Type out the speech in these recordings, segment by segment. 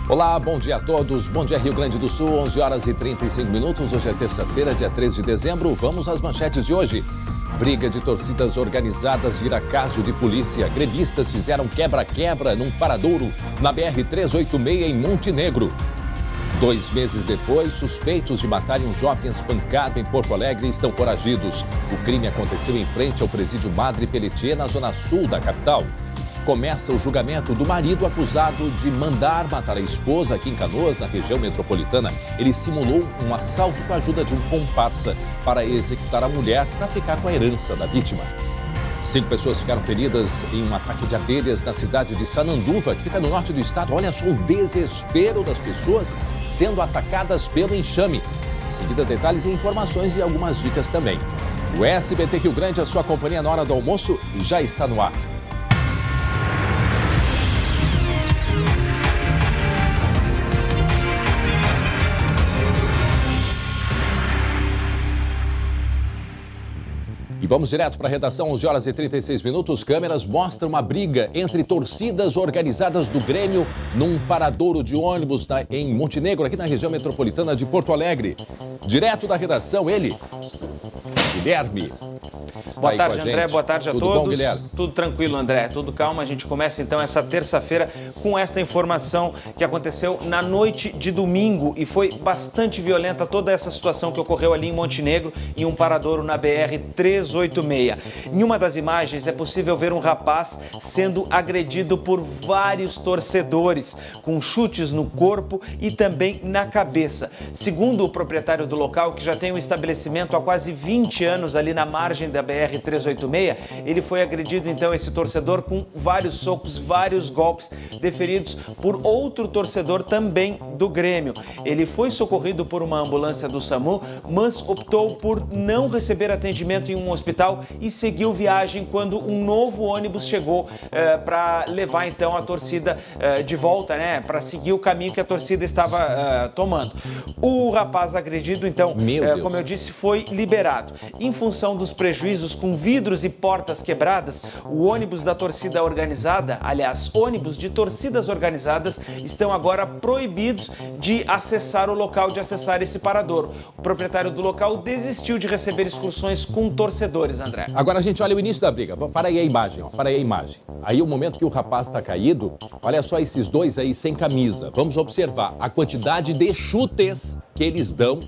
Olá, bom dia a todos. Bom dia, Rio Grande do Sul, 11 horas e 35 minutos. Hoje é terça-feira, dia 13 de dezembro. Vamos às manchetes de hoje. Briga de torcidas organizadas vira caso de polícia. Gremistas fizeram quebra-quebra num paradouro na BR-386 em Montenegro. 2 meses depois, suspeitos de matarem um jovem espancado em Porto Alegre estão foragidos. O crime aconteceu em frente ao presídio Madre Pelletier, na zona sul da capital. Começa o julgamento do marido acusado de mandar matar a esposa aqui em Canoas, na região metropolitana. Ele simulou um assalto com a ajuda de um comparsa para executar a mulher para ficar com a herança da vítima. 5 pessoas ficaram feridas em um ataque de abelhas na cidade de Sananduva, que fica no norte do estado. Olha só o desespero das pessoas sendo atacadas pelo enxame. Em seguida, detalhes e informações e algumas dicas também. O SBT Rio Grande, a sua companhia na hora do almoço, já está no ar. E vamos direto para a redação, 11 horas e 36 minutos. Câmeras mostram uma briga entre torcidas organizadas do Grêmio num paradouro de ônibus em Montenegro, aqui na região metropolitana de Porto Alegre. Direto da redação, ele, Guilherme. Boa tarde, André. Boa tarde a todos. Tudo bom, Guilherme? Tudo tranquilo, André. Tudo calmo. A gente começa, então, essa terça-feira com esta informação que aconteceu na noite de domingo e foi bastante violenta toda essa situação que ocorreu ali em Montenegro, em um paradouro na BR-386. Em uma das imagens é possível ver um rapaz sendo agredido por vários torcedores, com chutes no corpo e também na cabeça. Segundo o proprietário do local, que já tem um estabelecimento há quase 20 anos ali na margem da BR-386, ele foi agredido, então, esse torcedor com vários socos, vários golpes deferidos por outro torcedor também do Grêmio. Ele foi socorrido por uma ambulância do SAMU, mas optou por não receber atendimento em um hospital e seguiu viagem quando um novo ônibus chegou para levar, então, a torcida de volta, né, para seguir o caminho que a torcida estava tomando. O rapaz agredido, então, como eu disse, foi liberado. Em função dos prejuízos com vidros e portas quebradas, o ônibus da torcida organizada, aliás, ônibus de torcidas organizadas, estão agora proibidos de acessar o local, de acessar esse paradouro. O proprietário do local desistiu de receber excursões com torcedores, André. Agora a gente olha o início da briga. Para aí a imagem, ó. Para aí a imagem. Aí o momento que o rapaz está caído, olha só esses dois aí sem camisa. Vamos observar a quantidade de chutes que eles dão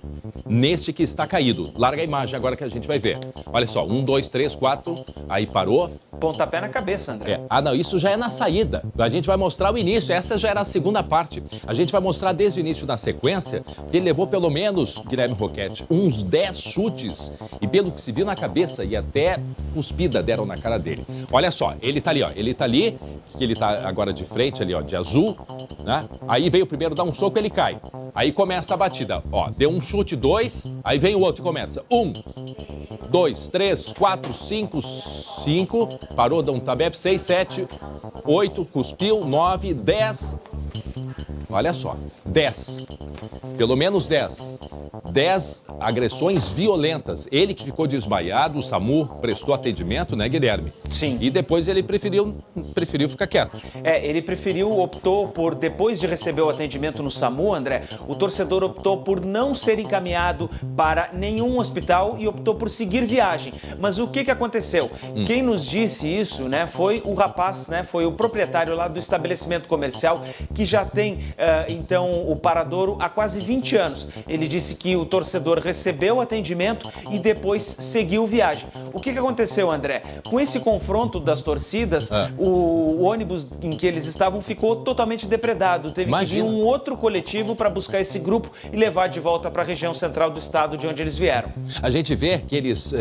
neste que está caído. Larga a imagem agora que a gente vai ver. Olha só, 1, 2, 3, 4, aí parou. Pontapé na cabeça, André. Não, isso já é na saída. A gente vai mostrar o início, essa já era a segunda parte. A gente vai mostrar desde o início na sequência, que ele levou pelo menos, Guilherme Roquete, uns 10 chutes. E pelo que se viu na cabeça, e até cuspida deram na cara dele. Olha só, ele tá ali, ó. Ele tá ali, que ele tá agora de frente ali, ó, de azul, né? Aí veio o primeiro, dá um soco, ele cai. Aí começa a batida, ó. Deu um chute, 2, aí vem o outro e começa. 1, 2, 3, 4, 5, 5, parou, dá um tabef, 6, 7, 8, cuspiu, 9, 10. Olha só, 10. Pelo menos 10. 10 agressões violentas. Ele que ficou desmaiado, o SAMU prestou atendimento, né, Guilherme? Sim. E depois ele preferiu ficar quieto. Ele optou por, depois de receber o atendimento no SAMU, André, o torcedor optou por não ser encaminhado para nenhum hospital e optou por seguir viagem. Mas o que aconteceu? Quem nos disse isso, né, foi o rapaz, né, foi o proprietário lá do estabelecimento comercial que já tem, então, o paradouro há quase 20 anos. Ele disse que o torcedor recebeu o atendimento e depois seguiu viagem. O que aconteceu, André? Com esse confronto das torcidas, o ônibus em que eles estavam ficou totalmente depredado. Teve que vir um outro coletivo para buscar esse grupo e levar de volta para a região central do estado de onde eles vieram. A gente vê que eles...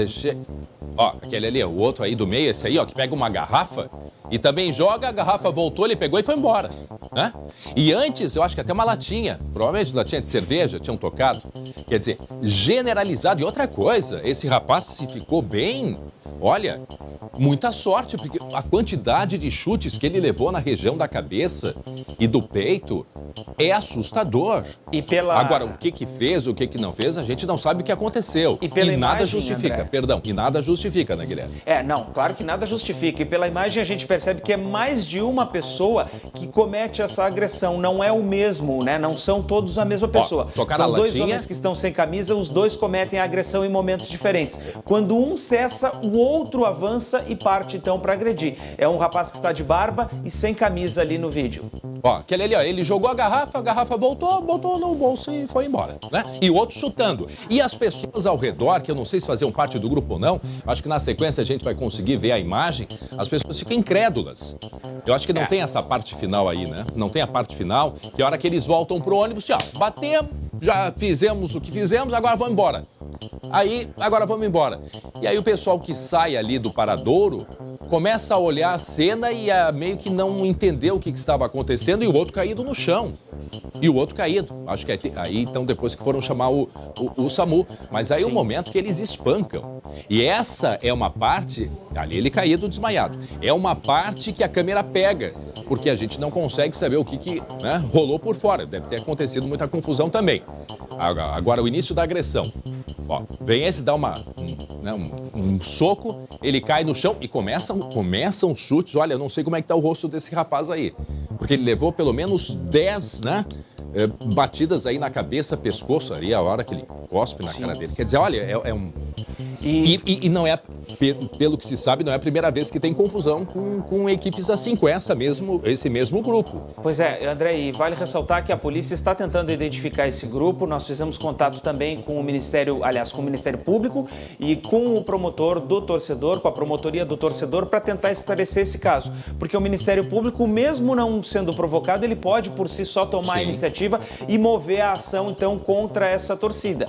Ó, aquele ali, o outro aí do meio, esse aí, ó, que pega uma garrafa e também joga, a garrafa voltou, ele pegou e foi embora, né? E antes, eu acho que até uma latinha, provavelmente latinha de cerveja, tinham tocado. Quer dizer, generalizado. E outra coisa, esse rapaz se ficou bem, olha, muita sorte, porque a quantidade de chutes que ele levou na região da cabeça e do peito é assustador. Agora, o que fez, o que não fez, a gente não sabe o que aconteceu. E nada justifica, André. E nada justifica, né, Guilherme? Não, claro que nada justifica. E pela imagem a gente percebe percebe que é mais de uma pessoa que comete essa agressão. Não é o mesmo, né? Não são todos a mesma pessoa. São dois homens que estão sem camisa, os dois cometem a agressão em momentos diferentes. Quando um cessa, o outro avança e parte então para agredir. É um rapaz que está de barba e sem camisa ali no vídeo. Ó, aquele ali, ó, ele jogou a garrafa voltou, botou no bolso e foi embora, né? E o outro chutando. E as pessoas ao redor, que eu não sei se faziam parte do grupo ou não, acho que na sequência a gente vai conseguir ver a imagem, as pessoas ficam incrédulas. Eu acho que não tem essa parte final aí, né? Não tem a parte final, que a hora que eles voltam pro ônibus, tchau, batemos, já fizemos o que fizemos, agora vamos embora. Agora vamos embora. E aí o pessoal que sai ali do paradouro começa a olhar a cena e a meio que não entender o que estava acontecendo e o outro caído no chão. E o outro caído. Acho que aí então depois que foram chamar o SAMU. Mas aí é o momento que eles espancam. E essa é uma parte, ali ele caído desmaiado, é uma parte que a câmera pega, porque a gente não consegue saber o que né, rolou por fora. Deve ter acontecido muita confusão também. Agora o início da agressão. Ó, vem esse dar um soco, ele cai no chão e começam chutes. Olha, eu não sei como é que tá o rosto desse rapaz aí. Porque ele levou pelo menos 10, né? Batidas aí na cabeça, pescoço, ali a hora que ele cospe na cara dele. Quer dizer, olha, é um... E não é, pelo que se sabe, não é a primeira vez que tem confusão com equipes assim, com esse mesmo grupo. Pois é, André, e vale ressaltar que a polícia está tentando identificar esse grupo. Nós fizemos contato também com o Ministério Público e com o promotor do torcedor, com a promotoria do torcedor, para tentar esclarecer esse caso. Porque o Ministério Público, mesmo não sendo provocado, ele pode por si só tomar a iniciativa e mover a ação, então, contra essa torcida.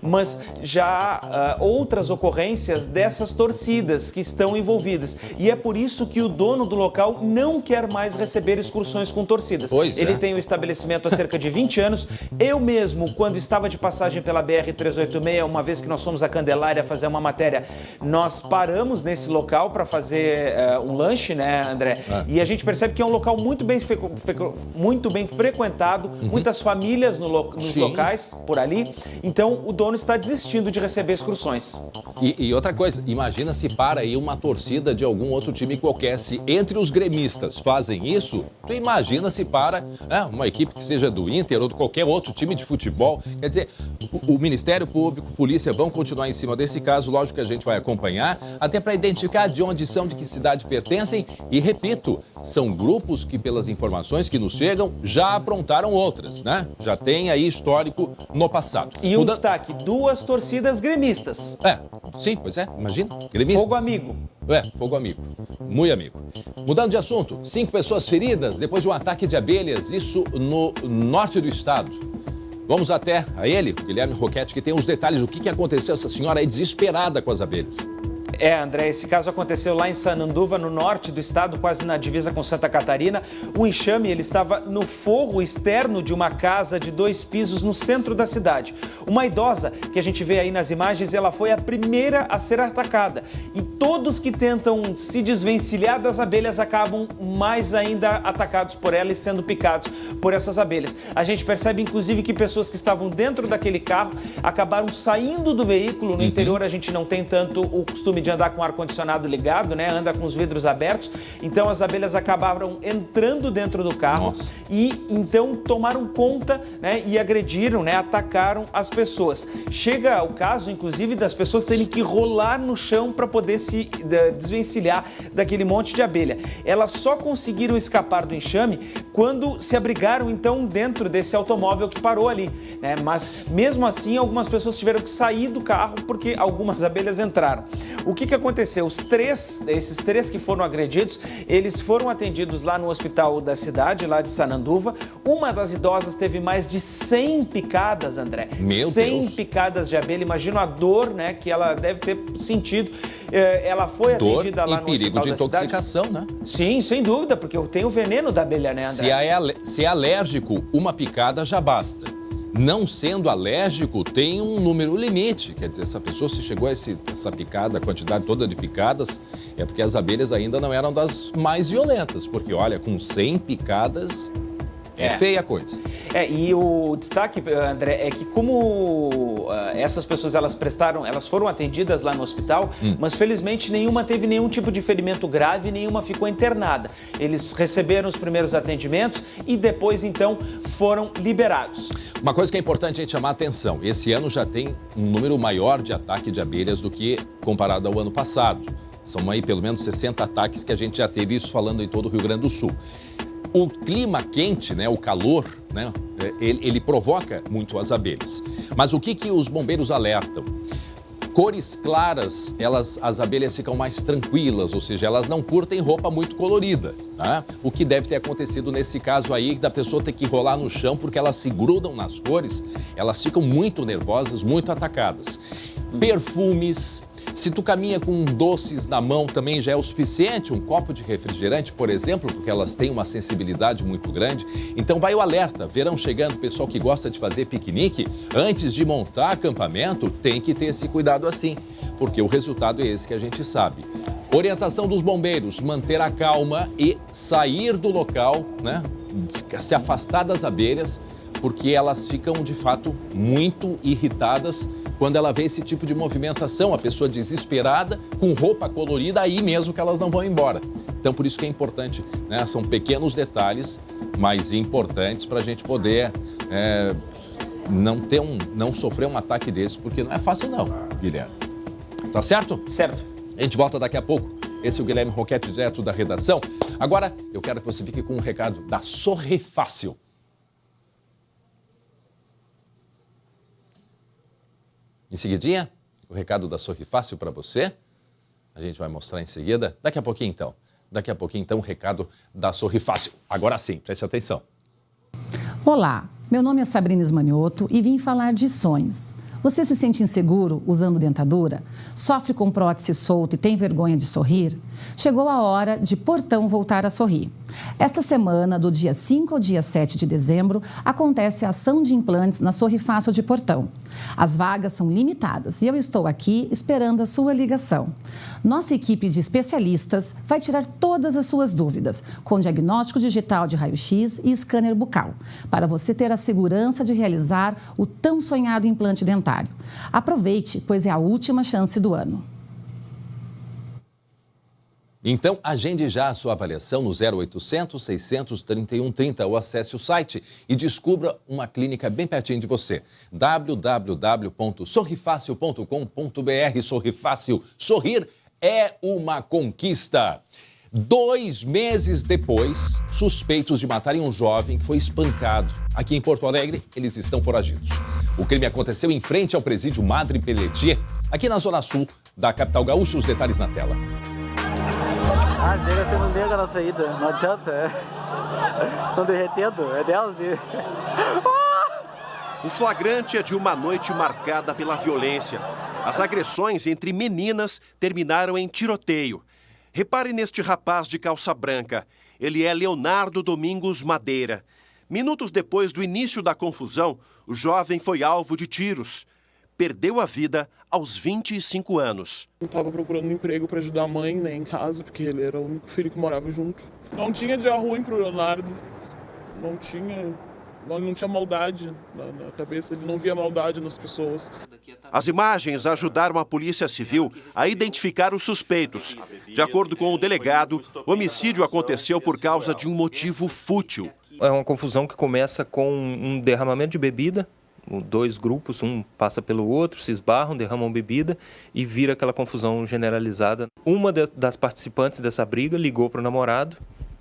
Mas já outras ocorrências dessas torcidas que estão envolvidas. E é por isso que o dono do local não quer mais receber excursões com torcidas. Ele tem o estabelecimento há cerca de 20 anos. Eu mesmo, quando estava de passagem pela BR-386, uma vez que nós fomos a Candelária fazer uma matéria, nós paramos nesse local para fazer um lanche, né, André? E a gente percebe que é um local muito bem frequentado, muitas famílias nos locais por ali. Então, o dono está desistindo de receber excursões. E outra coisa, imagina se para aí uma torcida de algum outro time qualquer. Se entre os gremistas fazem isso, tu imagina se para uma equipe que seja do Inter ou de qualquer outro time de futebol. Quer dizer, o Ministério Público, polícia vão continuar em cima desse caso, lógico que a gente vai acompanhar, até para identificar de onde são, de que cidade pertencem. E repito, são grupos que, pelas informações que nos chegam, já aprontaram outras, né? Já tem aí histórico no passado. E um destaque, 2 torcidas gremistas. Sim, pois é, imagina, gremistas. Fogo amigo. Fogo amigo, muito amigo. Mudando de assunto, 5 pessoas feridas depois de um ataque de abelhas, isso no norte do estado. Vamos até a ele, Guilherme Roquete, que tem os detalhes. O que aconteceu? Essa senhora é desesperada com as abelhas. André, esse caso aconteceu lá em Sananduva, no norte do estado, quase na divisa com Santa Catarina. O enxame, ele estava no forro externo de uma casa de 2 pisos no centro da cidade. Uma idosa, que a gente vê aí nas imagens, ela foi a primeira a ser atacada. E todos que tentam se desvencilhar das abelhas acabam mais ainda atacados por ela e sendo picados por essas abelhas. A gente percebe, inclusive, que pessoas que estavam dentro daquele carro acabaram saindo do veículo. No interior, a gente não tem tanto o costume de andar com o ar-condicionado ligado, né? Anda com os vidros abertos. Então as abelhas acabaram entrando dentro do carro e então tomaram conta, né? E agrediram, né? Atacaram as pessoas. Chega o caso, inclusive, das pessoas terem que rolar no chão para poder se desvencilhar daquele monte de abelha. Elas só conseguiram escapar do enxame quando se abrigaram, então, dentro desse automóvel que parou ali, né? Mas, mesmo assim, algumas pessoas tiveram que sair do carro porque algumas abelhas entraram. O que aconteceu? Esses três que foram agredidos, eles foram atendidos lá no hospital da cidade, lá de Sananduva. Uma das idosas teve mais de 100 picadas, André. Meu 100 Deus. picadas de abelha. Imagina a dor, né, que ela deve ter sentido. Ela foi atendida lá no perigo hospital de da intoxicação, cidade. né? Sim, sem dúvida, porque tem o veneno da abelha, né, André? Se é alérgico, uma picada já basta. Não sendo alérgico, tem um número limite. Quer dizer, essa pessoa, se chegou a essa picada, a quantidade toda de picadas, é porque as abelhas ainda não eram das mais violentas. Porque, olha, com 100 picadas, É feia a coisa. E o destaque, André, é que como essas pessoas elas foram atendidas lá no hospital, mas felizmente nenhuma teve nenhum tipo de ferimento grave, nenhuma ficou internada. Eles receberam os primeiros atendimentos e depois, então, foram liberados. Uma coisa que é importante a gente chamar a atenção, esse ano já tem um número maior de ataque de abelhas do que comparado ao ano passado. São aí pelo menos 60 ataques que a gente já teve, isso falando em todo o Rio Grande do Sul. O clima quente, né, o calor, né, ele provoca muito as abelhas. Mas o que os bombeiros alertam? Cores claras, as abelhas ficam mais tranquilas, ou seja, elas não curtem roupa muito colorida. Tá? O que deve ter acontecido nesse caso aí, da pessoa ter que rolar no chão porque elas se grudam nas cores, elas ficam muito nervosas, muito atacadas. Perfumes. Se tu caminha com doces na mão também já é o suficiente, um copo de refrigerante, por exemplo, porque elas têm uma sensibilidade muito grande. Então vai o alerta, verão chegando, pessoal que gosta de fazer piquenique, antes de montar acampamento, tem que ter esse cuidado assim, porque o resultado é esse que a gente sabe. Orientação dos bombeiros, manter a calma e sair do local, né? Se afastar das abelhas, porque elas ficam de fato muito irritadas quando ela vê esse tipo de movimentação, a pessoa desesperada, com roupa colorida, aí mesmo que elas não vão embora. Então, por isso que é importante, né? São pequenos detalhes, mas importantes para a gente poder não sofrer um ataque desse, porque não é fácil não, Guilherme. Tá certo? Certo. A gente volta daqui a pouco. Esse é o Guilherme Roquette, direto da redação. Agora, eu quero que você fique com um recado da Sorri Fácil. Em seguidinha, o recado da Sorri Fácil para você. A gente vai mostrar em seguida. Daqui a pouquinho, então. Daqui a pouquinho, então, o recado da Sorri Fácil. Agora sim, preste atenção. Olá, meu nome é Sabrina Esmanioto e vim falar de sonhos. Você se sente inseguro usando dentadura? Sofre com prótese solta e tem vergonha de sorrir? Chegou a hora de Portão voltar a sorrir. Esta semana, do dia 5 ao dia 7 de dezembro, acontece a ação de implantes na Sorri Fácil de Portão. As vagas são limitadas e eu estou aqui esperando a sua ligação. Nossa equipe de especialistas vai tirar todas as suas dúvidas, com diagnóstico digital de raio-x e scanner bucal, para você ter a segurança de realizar o tão sonhado implante dentário. Aproveite, pois é a última chance do ano. Então, agende já a sua avaliação no 0800 631 30 ou acesse o site e descubra uma clínica bem pertinho de você. www.sorrifacil.com.br. Sorri Fácil. Sorrir é uma conquista. 2 meses depois, suspeitos de matarem um jovem que foi espancado. Aqui em Porto Alegre, eles estão foragidos. O crime aconteceu em frente ao presídio Madre Pelletier, aqui na zona sul da capital gaúcha. Os detalhes na tela. Nega, você não nega na saída, não adianta. Estão derretendo, é delas mesmo. O flagrante é de uma noite marcada pela violência. As agressões entre meninas terminaram em tiroteio. Repare neste rapaz de calça branca. Ele é Leonardo Domingos Madeira. Minutos depois do início da confusão, o jovem foi alvo de tiros. Perdeu a vida aos 25 anos. Eu estava procurando um emprego para ajudar a mãe, né, em casa, porque ele era o único filho que morava junto. Não tinha dia ruim pro Leonardo. Não tinha maldade na cabeça, ele não via maldade nas pessoas. As imagens ajudaram a Polícia Civil a identificar os suspeitos. De acordo com o delegado, o homicídio aconteceu por causa de um motivo fútil. É uma confusão que começa com um derramamento de bebida. 2 grupos, um passa pelo outro, se esbarram, derramam bebida e vira aquela confusão generalizada. Uma das participantes dessa briga ligou para o namorado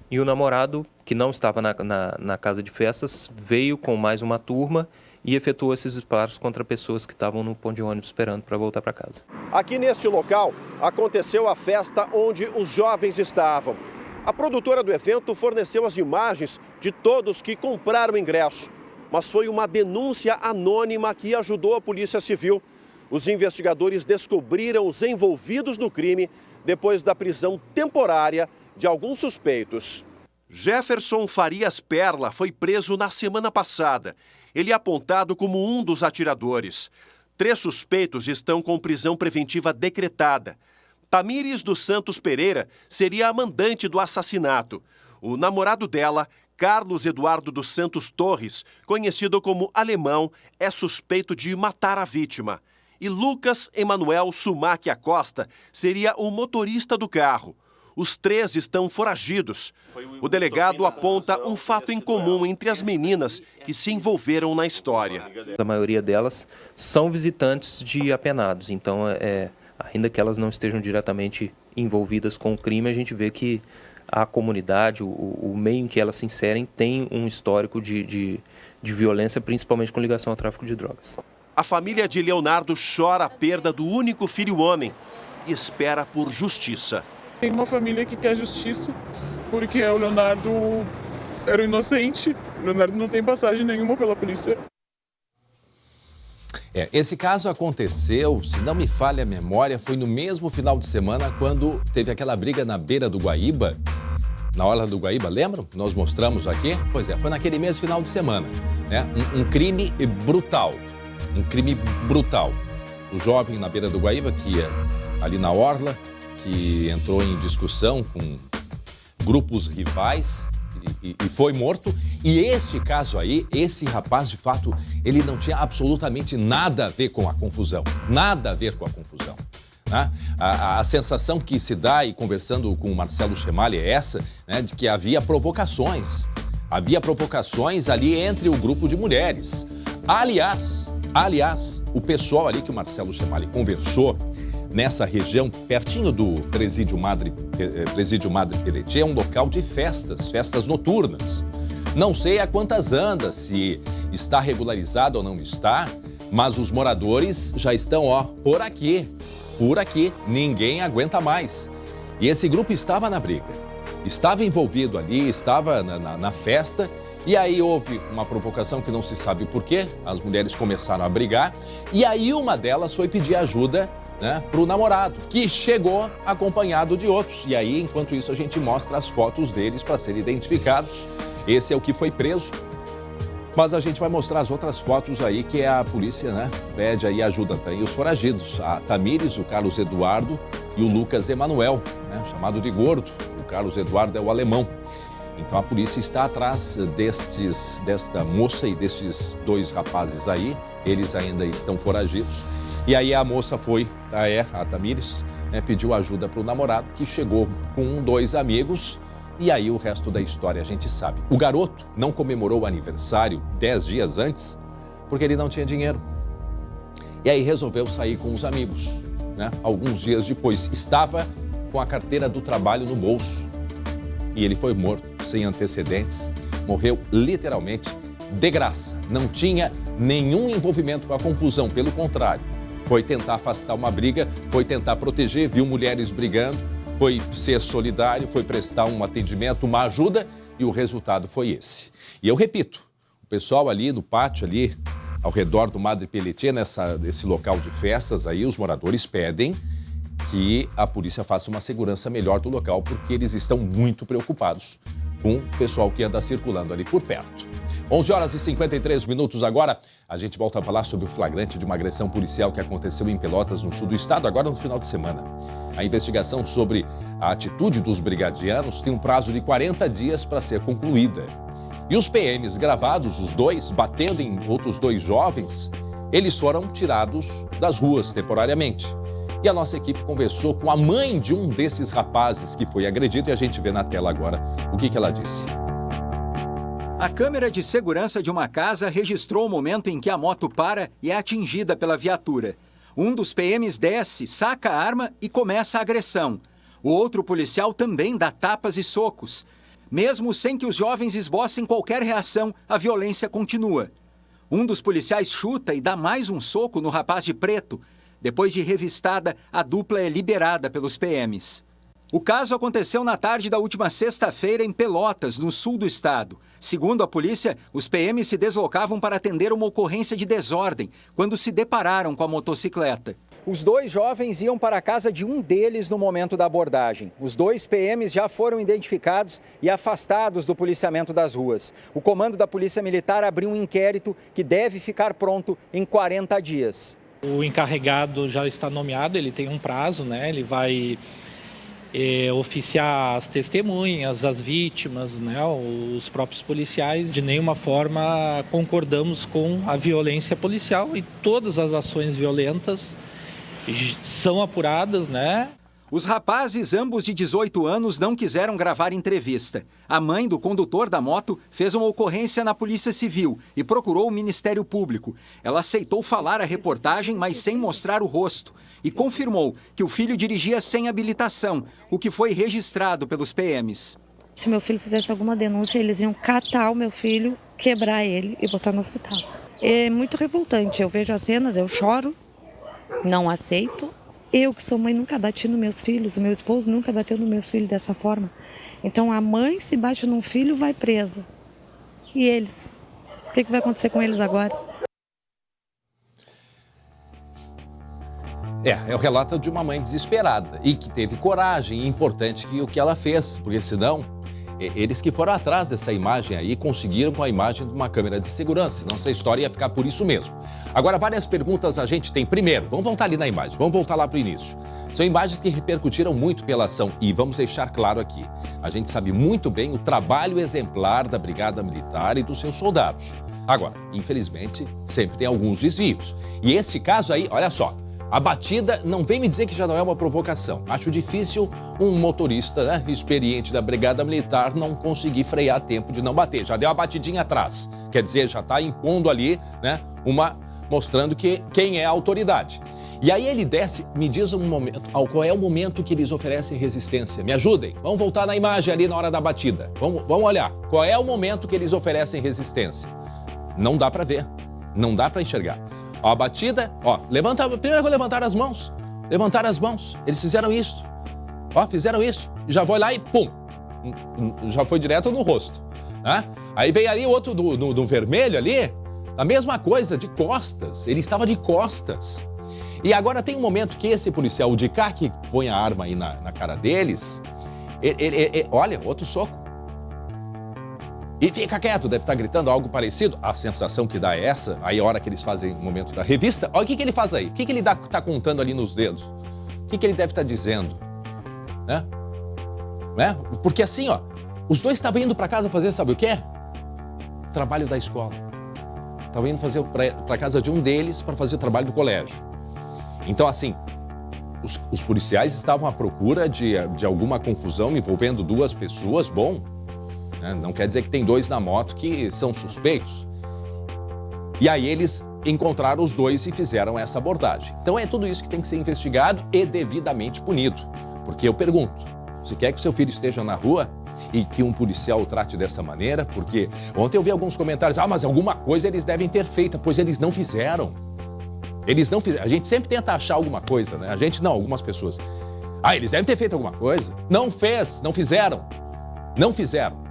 e o namorado, que não estava na casa de festas, veio com mais uma turma e efetuou esses disparos contra pessoas que estavam no ponto de ônibus esperando para voltar para casa. Aqui neste local aconteceu a festa onde os jovens estavam. A produtora do evento forneceu as imagens de todos que compraram ingresso. Mas foi uma denúncia anônima que ajudou a Polícia Civil. Os investigadores descobriram os envolvidos no crime depois da prisão temporária de alguns suspeitos. Jefferson Farias Perla foi preso na semana passada. Ele é apontado como um dos atiradores. 3 suspeitos estão com prisão preventiva decretada. Tamires dos Santos Pereira seria a mandante do assassinato. O namorado dela, Carlos Eduardo dos Santos Torres, conhecido como Alemão, é suspeito de matar a vítima. E Lucas Emanuel Sumac Acosta seria o motorista do carro. Os três estão foragidos. O delegado aponta um fato em comum entre as meninas que se envolveram na história. A maioria delas são visitantes de apenados, então ainda que elas não estejam diretamente envolvidas com o crime, a gente vê que a comunidade, o meio em que elas se inserem, tem um histórico de violência, principalmente com ligação ao tráfico de drogas. A família de Leonardo chora a perda do único filho homem e espera por justiça. Tem uma família que quer justiça, porque o Leonardo era inocente. O Leonardo não tem passagem nenhuma pela polícia. Esse caso aconteceu, se não me falha a memória, foi no mesmo final de semana quando teve aquela briga na beira do Guaíba, na orla do Guaíba, lembram? Nós mostramos aqui. Pois é, foi naquele mesmo final de semana, né? Um crime brutal, O jovem na beira do Guaíba, que ia ali na orla, que entrou em discussão com grupos rivais e foi morto. E este caso aí, esse rapaz, de fato, ele não tinha absolutamente nada a ver com a confusão. Nada a ver com a confusão. Né? A sensação que se dá, e conversando com o Marcelo Chemalli, é essa, né, de que havia provocações. Havia provocações ali entre o grupo de mulheres. Aliás, o pessoal ali que o Marcelo Chemalli conversou, nessa região, pertinho do Presídio Madre Pelletier, é um local de festas noturnas. Não sei a quantas anda, se está regularizado ou não está, mas os moradores já estão, por aqui, ninguém aguenta mais. E esse grupo estava na briga, estava envolvido ali, estava na festa, e aí houve uma provocação que não se sabe por quê, as mulheres começaram a brigar, e aí uma delas foi pedir ajuda, né, para o namorado, que chegou acompanhado de outros. E aí, enquanto isso, a gente mostra as fotos deles para serem identificados. Esse é o que foi preso. Mas a gente vai mostrar as outras fotos aí que a polícia, né, pede aí ajuda. Tem os foragidos, a Tamires, o Carlos Eduardo e o Lucas Emanuel, né, chamado de gordo. O Carlos Eduardo é o alemão. Então a polícia está atrás desta moça e desses dois rapazes aí. Eles ainda estão foragidos. E aí a moça foi, a Tamires, né, pediu ajuda para o namorado, que chegou com 2 amigos, e aí o resto da história a gente sabe. O garoto não comemorou o aniversário 10 dias antes, porque ele não tinha dinheiro. E aí resolveu sair com os amigos, né? Alguns dias depois, estava com a carteira do trabalho no bolso. E ele foi morto, sem antecedentes, morreu literalmente de graça. Não tinha nenhum envolvimento com a confusão, pelo contrário. Foi tentar afastar uma briga, foi tentar proteger, viu mulheres brigando, foi ser solidário, foi prestar um atendimento, uma ajuda, e o resultado foi esse. E eu repito, o pessoal ali no pátio, ali ao redor do Madre Pelletier, nesse local de festas aí, os moradores pedem que a polícia faça uma segurança melhor do local, porque eles estão muito preocupados com o pessoal que anda circulando ali por perto. 11h53 agora, a gente volta a falar sobre o flagrante de uma agressão policial que aconteceu em Pelotas, no sul do estado, agora no final de semana. A investigação sobre a atitude dos brigadianos tem um prazo de 40 dias para ser concluída. E os PMs gravados, os dois, batendo em outros 2 jovens, eles foram tirados das ruas temporariamente. E a nossa equipe conversou com a mãe de um desses rapazes que foi agredido e a gente vê na tela agora o que ela disse. A câmera de segurança de uma casa registrou o momento em que a moto para e é atingida pela viatura. Um dos PMs desce, saca a arma e começa a agressão. O outro policial também dá tapas e socos. Mesmo sem que os jovens esbocem qualquer reação, a violência continua. Um dos policiais chuta e dá mais um soco no rapaz de preto. Depois de revistada, a dupla é liberada pelos PMs. O caso aconteceu na tarde da última sexta-feira em Pelotas, no sul do estado. Segundo a polícia, os PMs se deslocavam para atender uma ocorrência de desordem, quando se depararam com a motocicleta. Os 2 jovens iam para a casa de um deles no momento da abordagem. Os 2 PMs já foram identificados e afastados do policiamento das ruas. O comando da Polícia Militar abriu um inquérito que deve ficar pronto em 40 dias. O encarregado já está nomeado, ele tem um prazo, né? Ele vai oficiar as testemunhas, as vítimas, né, os próprios policiais. De nenhuma forma concordamos com a violência policial e todas as ações violentas são apuradas, né? Os rapazes, ambos de 18 anos, não quiseram gravar entrevista. A mãe do condutor da moto fez uma ocorrência na Polícia Civil e procurou o Ministério Público. Ela aceitou falar a reportagem, mas sem mostrar o rosto. E confirmou que o filho dirigia sem habilitação, o que foi registrado pelos PMs. Se meu filho fizesse alguma denúncia, eles iam catar o meu filho, quebrar ele e botar no hospital. É muito revoltante. Eu vejo as cenas, eu choro, não aceito. Eu, que sou mãe, nunca bati nos meus filhos, o meu esposo nunca bateu no meu filho dessa forma. Então, a mãe, se bate num filho, vai presa. E eles? O que vai acontecer com eles agora? É o relato de uma mãe desesperada e que teve coragem, e importante que o que ela fez, porque senão eles que foram atrás dessa imagem aí conseguiram com a imagem de uma câmera de segurança, senão essa história ia ficar por isso mesmo. Agora, várias perguntas a gente tem. Primeiro, vamos voltar ali na imagem, vamos voltar lá para o início. São imagens que repercutiram muito pela ação e vamos deixar claro aqui, a gente sabe muito bem o trabalho exemplar da Brigada Militar e dos seus soldados. Agora, infelizmente, sempre tem alguns desvios. E esse caso aí, olha só, a batida não vem me dizer que já não é uma provocação. Acho difícil um motorista, né, experiente da Brigada Militar não conseguir frear a tempo de não bater. Já deu uma batidinha atrás. Quer dizer, já está impondo ali, né, mostrando quem é a autoridade. E aí ele desce, me diz um momento, qual é o momento que eles oferecem resistência? Me ajudem. Vamos voltar na imagem ali na hora da batida. Vamos olhar. Qual é o momento que eles oferecem resistência? Não dá para ver. Não dá para enxergar. Ó, a batida, ó, primeiro levantaram as mãos. Levantaram as mãos. Eles fizeram isso. Ó, fizeram isso. Já foi lá e pum. Já foi direto no rosto. Né? Aí veio ali o outro do vermelho ali. A mesma coisa, de costas. Ele estava de costas. E agora tem um momento que esse policial, o de cá, que põe a arma aí na cara deles, olha, outro soco. E fica quieto, deve estar gritando algo parecido. A sensação que dá é essa. Aí a hora que eles fazem o momento da revista, olha o que ele faz aí. O que ele está contando ali nos dedos? O que ele deve estar dizendo? Né? Porque assim, ó, os dois estavam indo para casa fazer, sabe o quê? Trabalho da escola. Estavam indo fazer para casa de um deles para fazer o trabalho do colégio. Então, assim, os policiais estavam à procura de alguma confusão envolvendo duas pessoas, bom... Não quer dizer que tem dois na moto que são suspeitos. E aí eles encontraram os dois e fizeram essa abordagem. Então é tudo isso que tem que ser investigado e devidamente punido. Porque eu pergunto, você quer que o seu filho esteja na rua e que um policial o trate dessa maneira? Porque ontem eu vi alguns comentários, mas alguma coisa eles devem ter feito, pois eles não fizeram. Eles não fizeram. A gente sempre tenta achar alguma coisa, né? A gente não, algumas pessoas. Eles devem ter feito alguma coisa. Não fez, não fizeram. Não fizeram.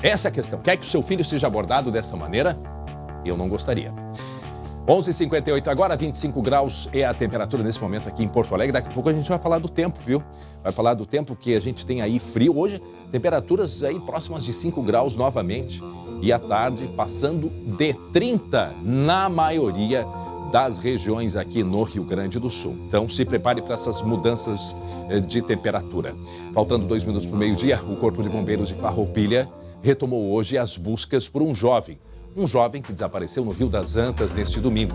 Essa é a questão. Quer que o seu filho seja abordado dessa maneira? Eu não gostaria. 11h58 agora, 25 graus é a temperatura nesse momento aqui em Porto Alegre. Daqui a pouco a gente vai falar do tempo, viu? Vai falar do tempo que a gente tem aí frio. Hoje, temperaturas aí próximas de 5 graus novamente. E à tarde, passando de 30 na maioria das regiões aqui no Rio Grande do Sul. Então, se prepare para essas mudanças de temperatura. Faltando 2 minutos para o meio-dia, o Corpo de Bombeiros de Farroupilha retomou hoje as buscas por um jovem que desapareceu no Rio das Antas neste domingo.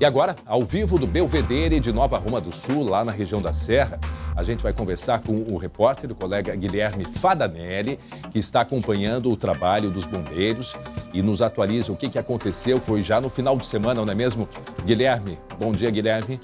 E agora, ao vivo do Belvedere de Nova Roma do Sul, lá na região da Serra, a gente vai conversar com o repórter, o colega Guilherme Fadanelli, que está acompanhando o trabalho dos bombeiros e nos atualiza o que aconteceu. Foi já no final de semana, não é mesmo, Guilherme? Bom dia, Guilherme.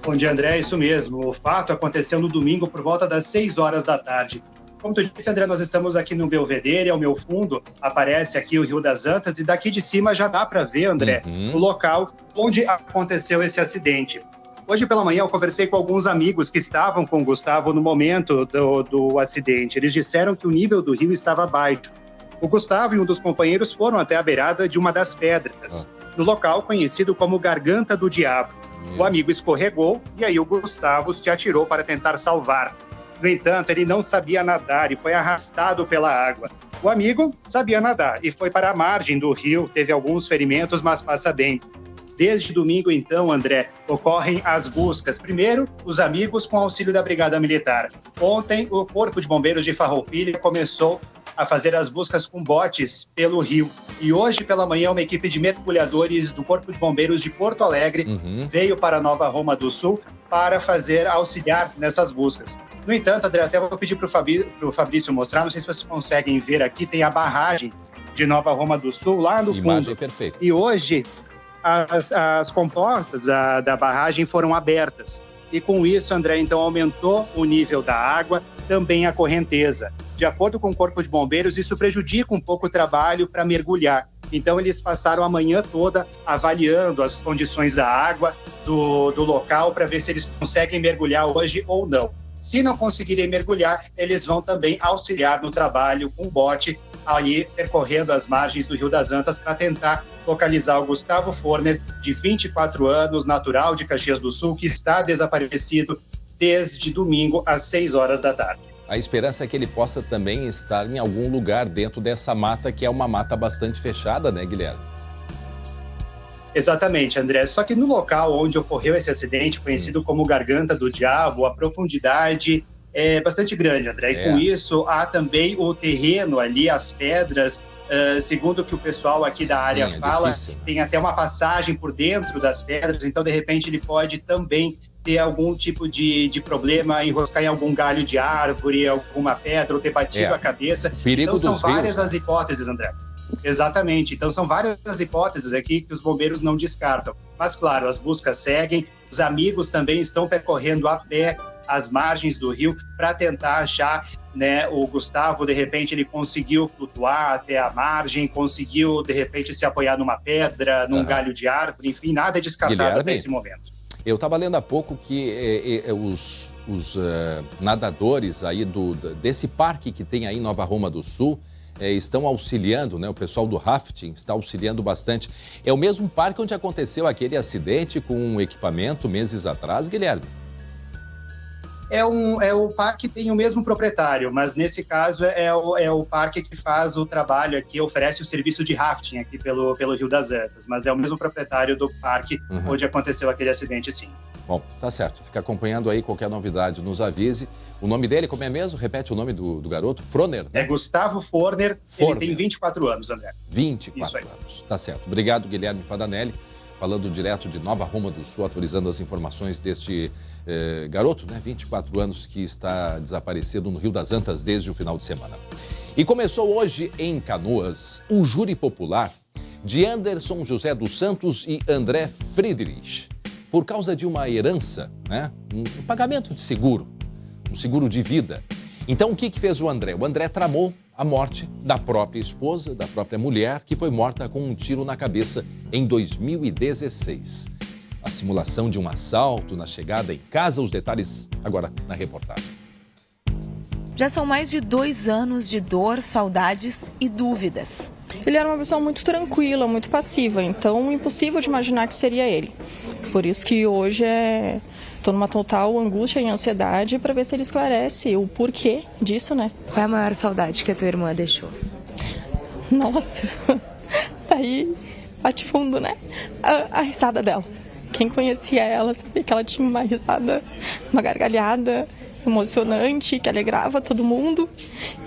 Bom dia, André. Isso mesmo. O fato aconteceu no domingo por volta das 6 horas da tarde. Como tu disse, André, nós estamos aqui no Belvedere, ao meu fundo aparece aqui o Rio das Antas e daqui de cima já dá para ver, André, o local onde aconteceu esse acidente. Hoje pela manhã eu conversei com alguns amigos que estavam com o Gustavo no momento do acidente. Eles disseram que o nível do rio estava baixo. O Gustavo e um dos companheiros foram até a beirada de uma das pedras, no local conhecido como Garganta do Diabo. O amigo escorregou e aí o Gustavo se atirou para tentar salvar. No entanto, ele não sabia nadar e foi arrastado pela água. O amigo sabia nadar e foi para a margem do rio, teve alguns ferimentos, mas passa bem. Desde domingo, então, André, ocorrem as buscas. Primeiro, os amigos com auxílio da Brigada Militar. Ontem, o Corpo de Bombeiros de Farroupilha começou a fazer as buscas com botes pelo rio. E hoje, pela manhã, uma equipe de mergulhadores do Corpo de Bombeiros de Porto Alegre veio para Nova Roma do Sul para auxiliar nessas buscas. No entanto, André, até vou pedir para o Fabrício mostrar, não sei se vocês conseguem ver aqui, tem a barragem de Nova Roma do Sul lá no fundo. Imagem perfeita. E hoje, as comportas da barragem foram abertas. E com isso, André, então aumentou o nível da água, também a correnteza. De acordo com o Corpo de Bombeiros, isso prejudica um pouco o trabalho para mergulhar. Então, eles passaram a manhã toda avaliando as condições da água do local para ver se eles conseguem mergulhar hoje ou não. Se não conseguirem mergulhar, eles vão também auxiliar no trabalho com bote, aí percorrendo as margens do Rio das Antas para tentar localizar o Gustavo Forner, de 24 anos, natural de Caxias do Sul, que está desaparecido desde domingo às 6 horas da tarde. A esperança é que ele possa também estar em algum lugar dentro dessa mata, que é uma mata bastante fechada, né, Guilherme? Exatamente, André. Só que no local onde ocorreu esse acidente, conhecido como Garganta do Diabo, a profundidade é bastante grande, André. E com isso, há também o terreno ali, as pedras, segundo o que o pessoal aqui da área fala, tem até uma passagem por dentro das pedras, então, de repente, ele pode também ter algum tipo de problema, enroscar em algum galho de árvore, alguma pedra, ou ter batido a cabeça. Perigo então, dos são várias rios, as hipóteses, André. Exatamente. Então, são várias as hipóteses aqui que os bombeiros não descartam. Mas, claro, as buscas seguem. Os amigos também estão percorrendo a pé as margens do rio para tentar achar, né, o Gustavo. De repente, ele conseguiu flutuar até a margem, conseguiu, de repente, se apoiar numa pedra, num galho de árvore. Enfim, nada é descartado Guilherme, até esse momento. Eu estava lendo há pouco que os nadadores aí desse parque que tem aí em Nova Roma do Sul estão auxiliando, né? O pessoal do rafting está auxiliando bastante. É o mesmo parque onde aconteceu aquele acidente com um equipamento meses atrás, Guilherme? O parque tem o mesmo proprietário, mas nesse caso é o parque que faz o trabalho aqui, oferece o serviço de rafting aqui pelo Rio das Antas, mas é o mesmo proprietário do parque onde aconteceu aquele acidente, sim. Bom, tá certo. Fica acompanhando aí, qualquer novidade nos avise. O nome dele, como é mesmo? Repete o nome do garoto. Forner, né? É Gustavo Forner. Ele tem 24 anos, André. 24 anos. Tá certo. Obrigado, Guilherme Fadanelli. Falando direto de Nova Roma do Sul, atualizando as informações deste garoto, né? 24 anos, que está desaparecido no Rio das Antas desde o final de semana. E começou hoje em Canoas o júri popular de Anderson José dos Santos e André Friedrich, por causa de uma herança, né? Um pagamento de seguro, um seguro de vida. Então, o que fez o André? O André tramou a morte da própria esposa, da própria mulher, que foi morta com um tiro na cabeça em 2016. A simulação de um assalto na chegada em casa, os detalhes agora na reportagem. Já são mais de 2 anos de dor, saudades e dúvidas. Ele era uma pessoa muito tranquila, muito passiva, então impossível de imaginar que seria ele. Por isso que hoje estou numa total angústia e ansiedade para ver se ele esclarece o porquê disso, né? Qual é a maior saudade que a tua irmã deixou? Nossa, daí bate fundo, né? A risada dela. Quem conhecia ela sabia que ela tinha uma risada, uma gargalhada emocionante, que alegrava todo mundo.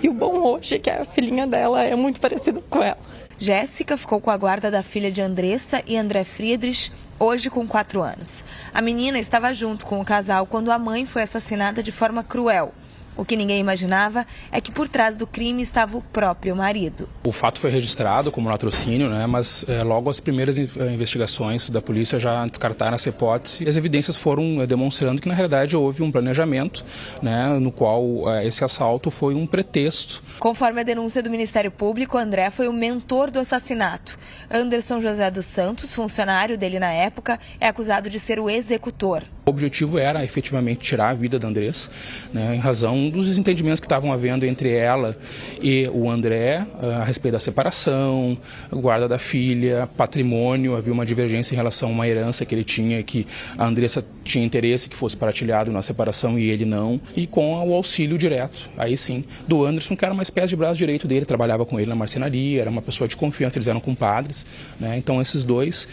E o bom hoje é que a filhinha dela é muito parecida com ela. Jéssica ficou com a guarda da filha de Andressa e André Friedrich, hoje com 4 anos. A menina estava junto com o casal quando a mãe foi assassinada de forma cruel. O que ninguém imaginava é que por trás do crime estava o próprio marido. O fato foi registrado como latrocínio, né? Mas logo as primeiras investigações da polícia já descartaram essa hipótese. As evidências foram demonstrando que, na realidade, houve um planejamento, né? No qual esse assalto foi um pretexto. Conforme a denúncia do Ministério Público, André foi o mentor do assassinato. Anderson José dos Santos, funcionário dele na época, é acusado de ser o executor. O objetivo era efetivamente tirar a vida da Andressa, né, em razão dos desentendimentos que estavam havendo entre ela e o André a respeito da separação, guarda da filha, patrimônio. Havia uma divergência em relação a uma herança que ele tinha, que a Andressa tinha interesse que fosse partilhado na separação e ele não, e com o auxílio direto, aí sim, do Anderson, que era uma espécie de braço direito dele, trabalhava com ele na marcenaria, era uma pessoa de confiança, eles eram compadres, né? Então esses dois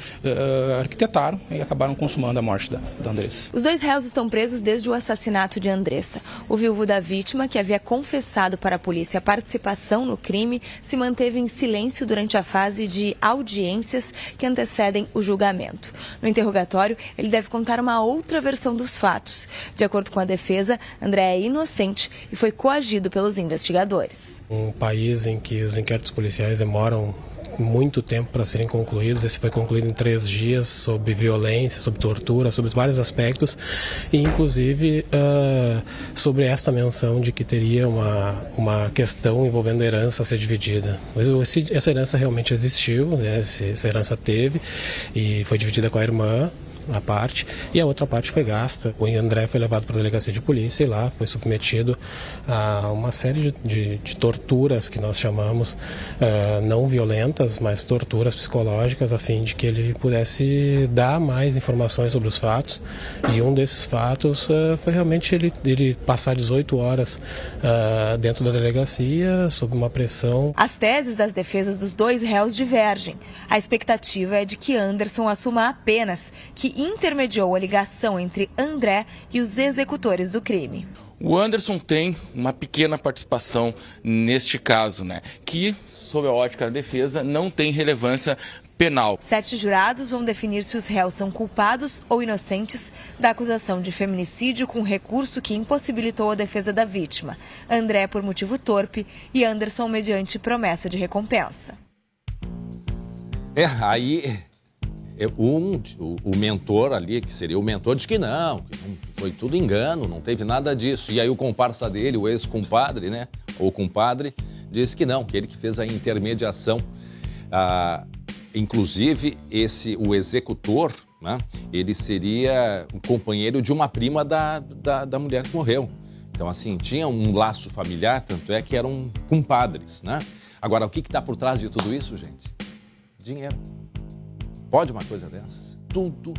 arquitetaram e acabaram consumando a morte da Andressa. Os dois réus estão presos desde o assassinato de Andressa. O viúvo da vítima, que havia confessado para a polícia a participação no crime, se manteve em silêncio durante a fase de audiências que antecedem o julgamento. No interrogatório, ele deve contar uma outra versão dos fatos. De acordo com a defesa, André é inocente e foi coagido pelos investigadores. Um país em que os inquéritos policiais demoram muito tempo para serem concluídos. Esse foi concluído em 3 dias, sob violência, sob tortura, sobre vários aspectos, e inclusive sobre esta menção de que teria uma questão envolvendo herança a ser dividida. Essa herança realmente existiu, né? Essa herança teve e foi dividida com a irmã, a parte, e a outra parte foi gasta. O André foi levado para a delegacia de polícia e lá foi submetido a uma série de torturas que nós chamamos, não violentas, mas torturas psicológicas, a fim de que ele pudesse dar mais informações sobre os fatos. E um desses fatos foi realmente ele passar 18 horas dentro da delegacia, sob uma pressão. As teses das defesas dos dois réus divergem. A expectativa é de que Anderson assuma apenas que intermediou a ligação entre André e os executores do crime. O Anderson tem uma pequena participação neste caso, né, que, sob a ótica da defesa, não tem relevância penal. 7 jurados vão definir se os réus são culpados ou inocentes da acusação de feminicídio com recurso que impossibilitou a defesa da vítima. André por motivo torpe e Anderson mediante promessa de recompensa. Aí o mentor ali, que seria o mentor, diz que não foi tudo engano, não teve nada disso. E aí o comparsa dele, o ex-compadre, né, ou compadre, diz que não, que ele que fez a intermediação. Inclusive, o executor, né, ele seria o companheiro de uma prima da mulher que morreu. Então, assim, tinha um laço familiar, tanto é que eram compadres, né? Agora, o que está por trás de tudo isso, gente? Dinheiro. Pode uma coisa dessas? Tudo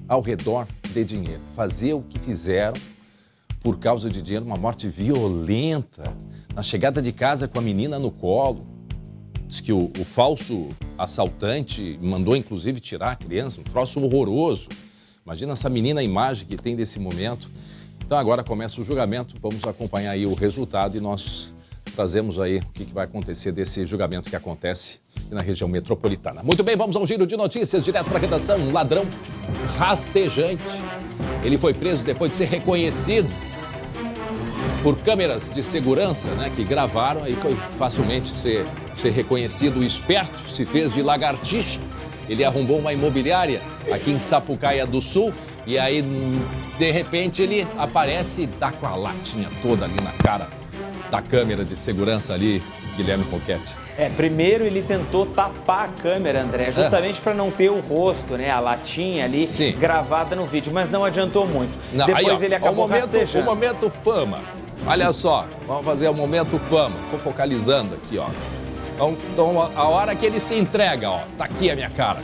ao redor de dinheiro. Fazer o que fizeram por causa de dinheiro, uma morte violenta, na chegada de casa com a menina no colo. Diz que o falso assaltante mandou, inclusive, tirar a criança, um troço horroroso. Imagina essa menina, a imagem que tem desse momento. Então agora começa o julgamento, vamos acompanhar aí o resultado e nós trazemos aí o que vai acontecer desse julgamento que acontece na região metropolitana. Muito bem, vamos ao giro de notícias, direto para a redação. Um ladrão rastejante. Ele foi preso depois de ser reconhecido por câmeras de segurança, né, que gravaram, aí foi facilmente ser reconhecido. O esperto se fez de lagartixa. Ele arrombou uma imobiliária aqui em Sapucaia do Sul e aí, de repente, ele aparece e tá com a latinha toda ali na cara da câmera de segurança ali, Guilherme Poquete. Primeiro ele tentou tapar a câmera, André, justamente para não ter o rosto, né, a latinha ali gravada no vídeo, mas não adiantou muito. Não, depois aí, ó, ele acabou rastejando. O momento fama. Olha só, vamos fazer o momento fama. Vou focalizando aqui, ó. Então, a hora que ele se entrega, ó, tá aqui a minha cara.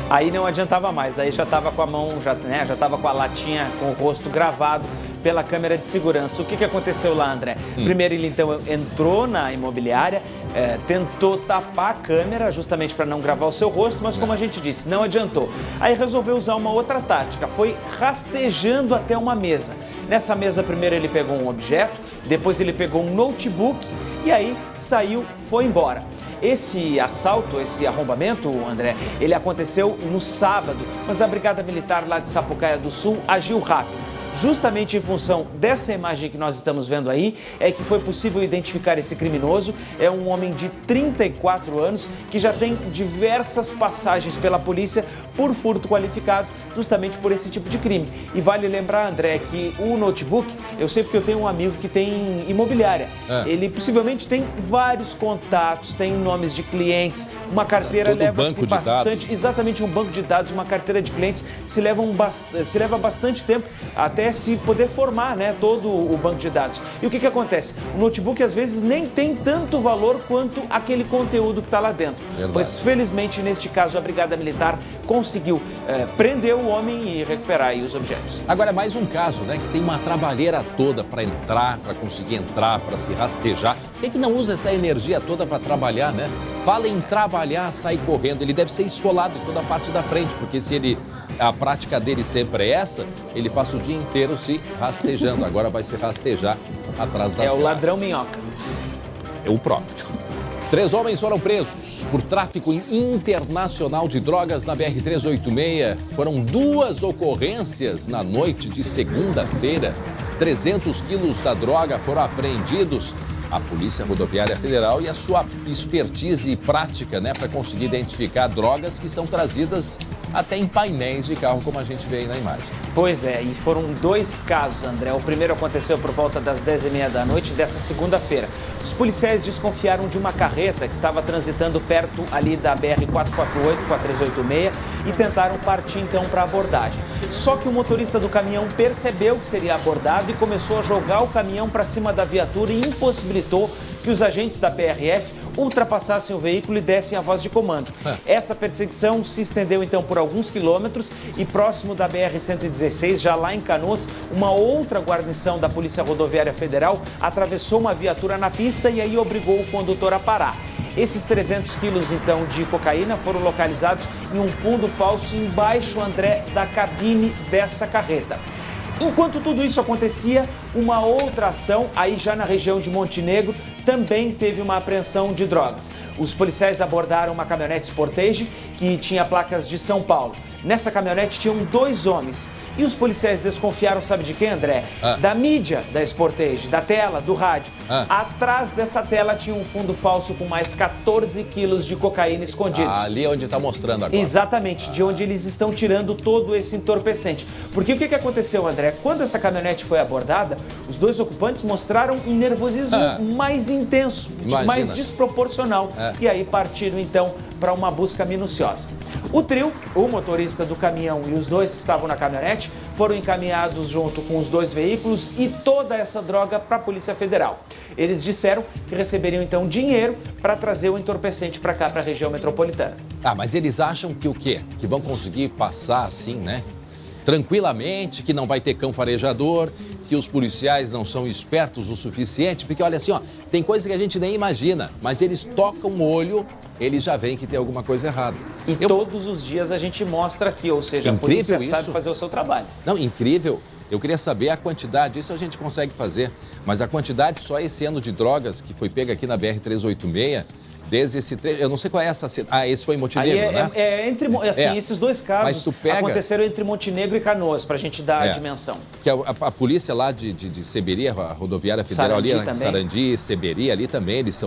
Aí não adiantava mais, daí já estava com a mão, já estava com a latinha, com o rosto gravado pela câmera de segurança. O que aconteceu lá, André? Primeiro ele então entrou na imobiliária, tentou tapar a câmera justamente para não gravar o seu rosto, mas como a gente disse, não adiantou. Aí resolveu usar uma outra tática, foi rastejando até uma mesa. Nessa mesa primeiro ele pegou um objeto, depois ele pegou um notebook e aí saiu, foi embora. Esse assalto, esse arrombamento, André, ele aconteceu no sábado, mas a Brigada Militar lá de Sapucaia do Sul agiu rápido. Justamente em função dessa imagem que nós estamos vendo aí, é que foi possível identificar esse criminoso. É um homem de 34 anos que já tem diversas passagens pela polícia por furto qualificado, justamente por esse tipo de crime. E vale lembrar, André, que o notebook, eu sei porque eu tenho um amigo que tem imobiliária. Ele possivelmente tem vários contatos, tem nomes de clientes, uma carteira leva-se bastante, exatamente um banco de dados, uma carteira de clientes se leva bastante tempo até se poder formar, né, todo o banco de dados. E o que acontece? O notebook às vezes nem tem tanto valor quanto aquele conteúdo que está lá dentro. Mas felizmente neste caso a Brigada Militar conseguiu prender o homem e recuperar aí os objetos. Agora, mais um caso, né, que tem uma trabalheira toda para entrar, para conseguir entrar, para se rastejar. Por que não usa essa energia toda para trabalhar, né? Fala em trabalhar, sai correndo. Ele deve ser esfolado toda a parte da frente, porque se a prática dele sempre é essa, ele passa o dia inteiro se rastejando. Agora vai se rastejar atrás das grades. É o ladrão minhoca. É o próprio. 3 homens foram presos por tráfico internacional de drogas na BR-386. Foram 2 ocorrências na noite de segunda-feira. 300 quilos da droga foram apreendidos. A Polícia Rodoviária Federal e a sua expertise prática, né, para conseguir identificar drogas que são trazidas até em painéis de carro, como a gente vê aí na imagem. Pois é, e foram 2 casos, André. O primeiro aconteceu por volta das 10h30 da noite dessa segunda-feira. Os policiais desconfiaram de uma carreta que estava transitando perto ali da BR-448 com a 386 e tentaram partir então para a abordagem. Só que o motorista do caminhão percebeu que seria abordado e começou a jogar o caminhão para cima da viatura e impossibilitou que os agentes da PRF ultrapassassem o veículo e dessem a voz de comando. Essa perseguição se estendeu então por alguns quilômetros e próximo da BR-116, já lá em Canoas, uma outra guarnição da Polícia Rodoviária Federal atravessou uma viatura na pista e aí obrigou o condutor a parar. Esses 300 quilos, então, de cocaína foram localizados em um fundo falso embaixo, André, da cabine dessa carreta. Enquanto tudo isso acontecia, uma outra ação, aí já na região de Montenegro, também teve uma apreensão de drogas. Os policiais abordaram uma caminhonete Sportage que tinha placas de São Paulo. Nessa caminhonete tinham 2 homens. E os policiais desconfiaram, sabe de quem, André? Da mídia da Sportage, da tela, do rádio. Atrás dessa tela tinha um fundo falso com mais 14 quilos de cocaína escondidos. Ali é onde está mostrando agora. Exatamente, de onde eles estão tirando todo esse entorpecente. Porque o que aconteceu, André? Quando essa caminhonete foi abordada, os 2 ocupantes mostraram um nervosismo mais intenso, mais desproporcional. E aí partiram, então, para uma busca minuciosa. O trio, o motorista do caminhão e os 2 que estavam na caminhonete, foram encaminhados junto com os 2 veículos e toda essa droga para a Polícia Federal. Eles disseram que receberiam então dinheiro para trazer o entorpecente para cá, para a região metropolitana. Mas eles acham que o quê? Que vão conseguir passar assim, né? Tranquilamente, que não vai ter cão farejador, que os policiais não são espertos o suficiente, porque olha assim, ó, tem coisa que a gente nem imagina, mas eles tocam o olho, eles já veem que tem alguma coisa errada. E todos os dias a gente mostra aqui, ou seja, a polícia sabe fazer o seu trabalho. Não, incrível. Eu queria saber a quantidade, isso a gente consegue fazer, mas a quantidade só esse ano de drogas que foi pega aqui na BR-386, desde esse trecho, eu não sei qual é essa... esse foi em Montenegro, né? Esses 2 casos aconteceram entre Montenegro e Canoas, para a gente dar a dimensão. Porque a polícia lá de Seberi, a Rodoviária Federal Sarandi, ali, Sarandi, Seberi, ali também, eles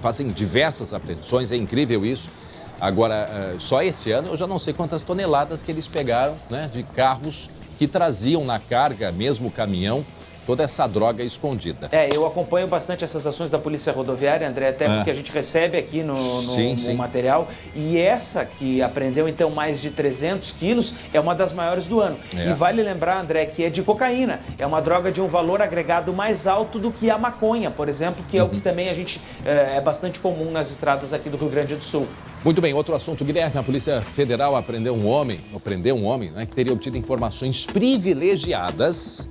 fazem diversas apreensões, é incrível isso. Agora, só este ano, eu já não sei quantas toneladas que eles pegaram, né, de carros que traziam na carga, mesmo o caminhão, toda essa droga escondida. Eu acompanho bastante essas ações da Polícia Rodoviária, André, até porque a gente recebe aqui no material. E essa que apreendeu, então, mais de 300 quilos, é uma das maiores do ano. E vale lembrar, André, que é de cocaína. É uma droga de um valor agregado mais alto do que a maconha, por exemplo, que é o que também a gente é bastante comum nas estradas aqui do Rio Grande do Sul. Muito bem, outro assunto, Guilherme. A Polícia Federal prendeu um homem, né, que teria obtido informações privilegiadas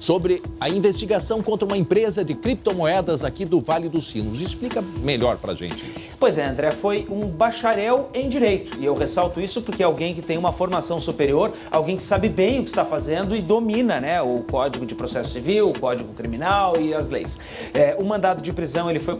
sobre a investigação contra uma empresa de criptomoedas aqui do Vale dos Sinos. Explica melhor pra gente isso. Pois é, André, foi um bacharel em Direito. E eu ressalto isso porque é alguém que tem uma formação superior, alguém que sabe bem o que está fazendo e domina, né, o Código de Processo Civil, o Código Criminal e as leis. O mandado de prisão ele foi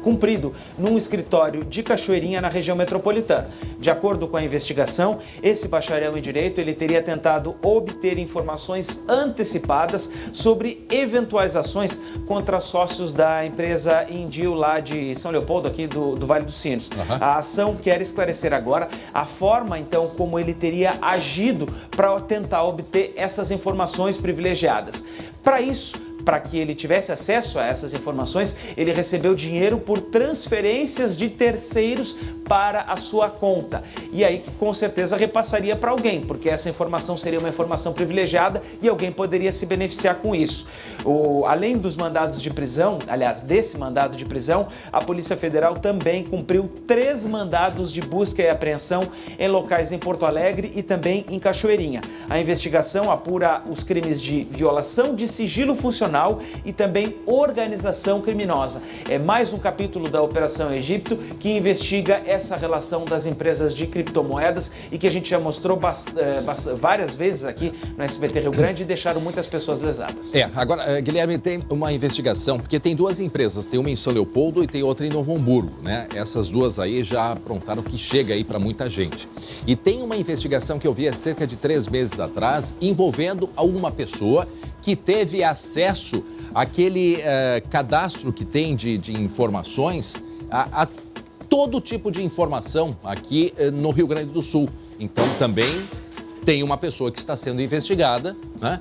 cumprido num escritório de Cachoeirinha, na região metropolitana. De acordo com a investigação, esse bacharel em Direito ele teria tentado obter informações antecipadas sobre eventuais ações contra sócios da empresa Indil lá de São Leopoldo, aqui do Vale dos Sinos. A ação quer esclarecer agora a forma, então, como ele teria agido para tentar obter essas informações privilegiadas. Para isso, para que ele tivesse acesso a essas informações, ele recebeu dinheiro por transferências de terceiros para a sua conta. E aí, com certeza, repassaria para alguém, porque essa informação seria uma informação privilegiada e alguém poderia se beneficiar com isso. Além dos mandados de prisão, aliás, desse mandado de prisão, a Polícia Federal também cumpriu 3 mandados de busca e apreensão em locais em Porto Alegre e também em Cachoeirinha. A investigação apura os crimes de violação de sigilo funcional e também organização criminosa. É mais um capítulo da Operação Egito que investiga essa relação das empresas de criptomoedas e que a gente já mostrou várias vezes aqui no SBT Rio Grande e deixaram muitas pessoas lesadas. Agora, Guilherme, tem uma investigação, porque tem 2 empresas, tem uma em São Leopoldo e tem outra em Novo Hamburgo, né? Essas 2 aí já aprontaram o que chega aí para muita gente. E tem uma investigação que eu vi há cerca de 3 meses atrás, envolvendo uma pessoa que teve acesso àquele cadastro que tem de informações, a todo tipo de informação aqui no Rio Grande do Sul. Então, também tem uma pessoa que está sendo investigada, né?